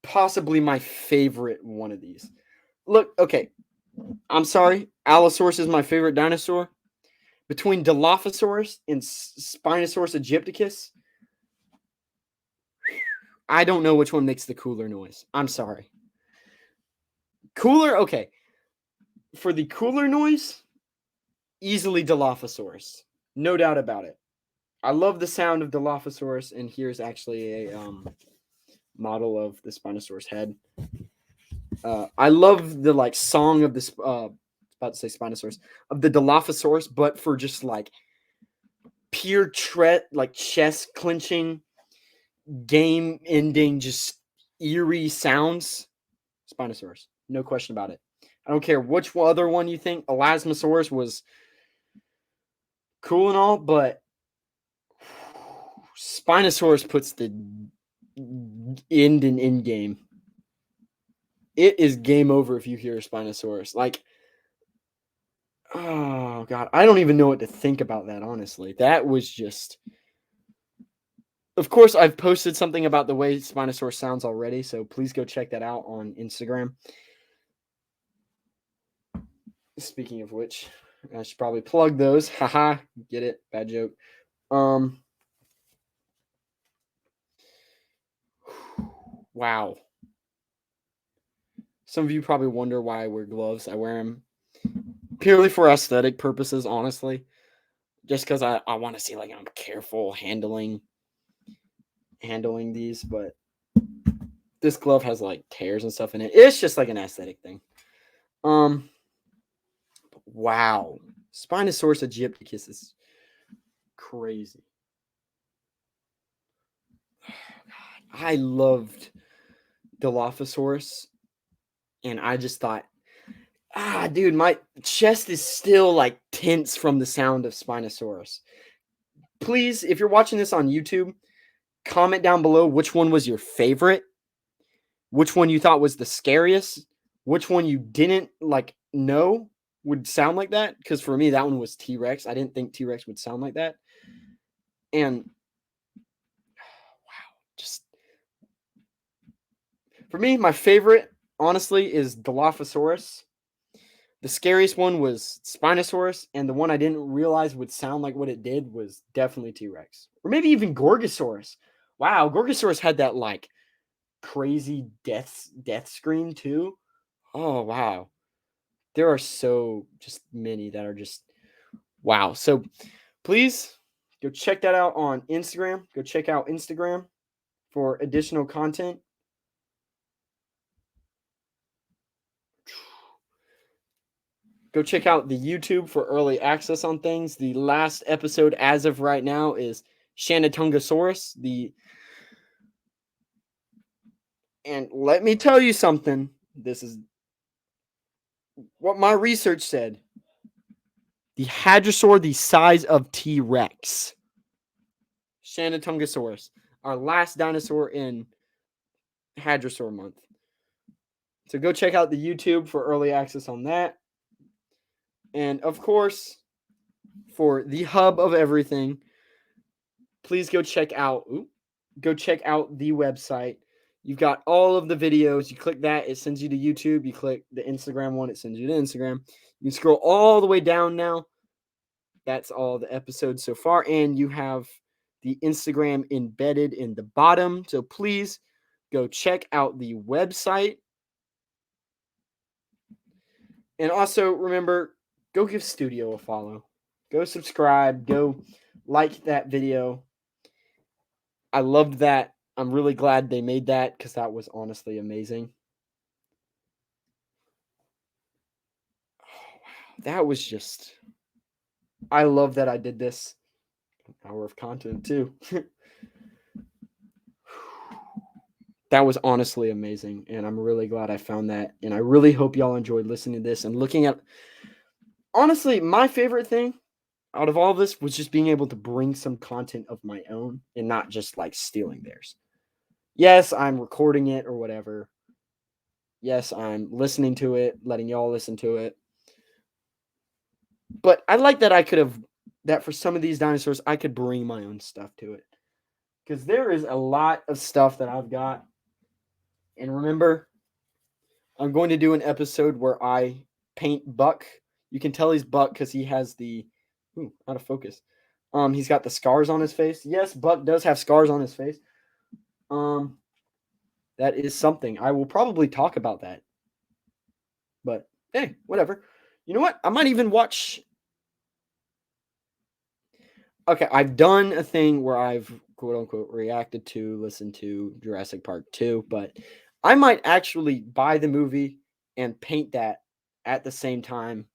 possibly my favorite one of these. Look, okay. I'm sorry. Allosaurus is my favorite dinosaur. Between Dilophosaurus and Spinosaurus aegypticus, I don't know which one makes the cooler noise. I'm sorry. Cooler? Okay. For the cooler noise, easily Dilophosaurus. No doubt about it. I love the sound of Dilophosaurus, and here's actually a model of the Spinosaurus head. I love the like song of this. About to say Spinosaurus of the Dilophosaurus, but for just like pure like chest clenching, game ending, just eerie sounds. Spinosaurus, no question about it. I don't care which other one you think. Elasmosaurus was cool and all, but Spinosaurus puts the end in end game. It is game over if you hear Spinosaurus. Like, oh god, I don't even know what to think about that, honestly. That was just... Of course, I've posted something about the way Spinosaurus sounds already, so please go check that out on Instagram. Speaking of which, I should probably plug those. Haha, get it? Bad joke. Wow. Some of you probably wonder why I wear gloves. I wear them purely for aesthetic purposes, honestly. Just because I want to see like I'm careful handling these, but this glove has like tears and stuff in it. It's just like an aesthetic thing. Wow. Spinosaurus aegypticus is crazy. I loved Dilophosaurus, and I just thought Dude, my chest is still like tense from the sound of Spinosaurus. Please, if you're watching this on YouTube, comment down below which one was your favorite, which one you thought was the scariest, which one you didn't like know would sound like that. Because for me, that one was T-Rex. I didn't think T-Rex would sound like that. And wow, just for me, my favorite, honestly, is Dilophosaurus. The scariest one was Spinosaurus, and the one I didn't realize would sound like what it did was definitely T-Rex. Or maybe even Gorgosaurus. Wow, Gorgosaurus had that like crazy death scream too. Oh wow. There are so just many that are just wow. So please go check that out on Instagram. Go check out Instagram for additional content. Go check out the YouTube for early access on things. The last episode as of right now is Shanatungosaurus. And let me tell you something. This is what my research said. The hadrosaur the size of T-Rex. Shanatungosaurus. Our last dinosaur in Hadrosaur month. So go check out the YouTube for early access on that. And of course, for the hub of everything, please go check out the website. You've got all of the videos. You click that, it sends you to YouTube. You click the Instagram one, it sends you to Instagram. You can scroll all the way down now. That's all the episodes so far. And you have the Instagram embedded in the bottom. So please go check out the website. And also remember, go give Studio a follow. Go subscribe. Go like that video. I loved that. I'm really glad they made that because that was honestly amazing. Oh, wow. That was just... I love that I did this. An hour of content too. That was honestly amazing. And I'm really glad I found that. And I really hope y'all enjoyed listening to this and looking at... Honestly, my favorite thing out of all of this was just being able to bring some content of my own and not just like stealing theirs. Yes, I'm recording it or whatever. Yes, I'm listening to it, letting y'all listen to it. But I like that I could have, that for some of these dinosaurs, I could bring my own stuff to it. Because there is a lot of stuff that I've got. And remember, I'm going to do an episode where I paint Buck. You can tell he's Buck because he has the... out of focus. He's got the scars on his face. Yes, Buck does have scars on his face. That is something. I will probably talk about that. But hey, whatever. You know what? I might even watch... Okay, I've done a thing where I've quote-unquote reacted to, listened to Jurassic Park 2, but I might actually buy the movie and paint that at the same time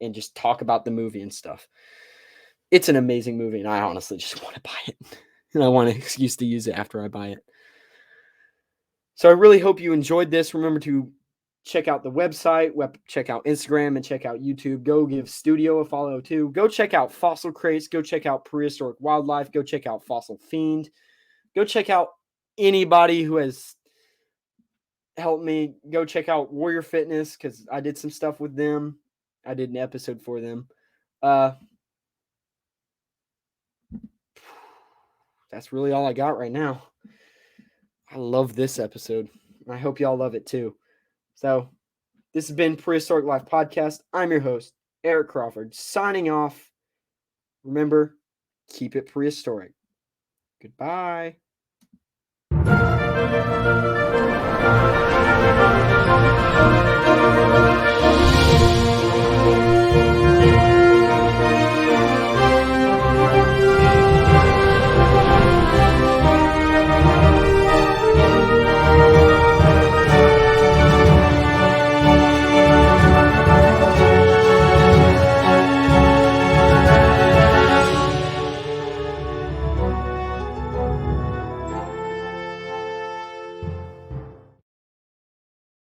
and just talk about the movie and stuff. It's an amazing movie, and I honestly just want to buy it. And I want an excuse to use it after I buy it. So I really hope you enjoyed this. Remember to check out the website, check out Instagram, and check out YouTube. Go give Studio a follow too. Go check out Fossil Crates. Go check out Prehistoric Wildlife. Go check out Fossil Fiend. Go check out anybody who has helped me. Go check out Warrior Fitness because I did some stuff with them. I did an episode for them. That's really all I got right now. I love this episode. I hope y'all love it too. So, this has been Prehistoric Life Podcast. I'm your host, Eric Crawford, signing off. Remember, keep it prehistoric. Goodbye.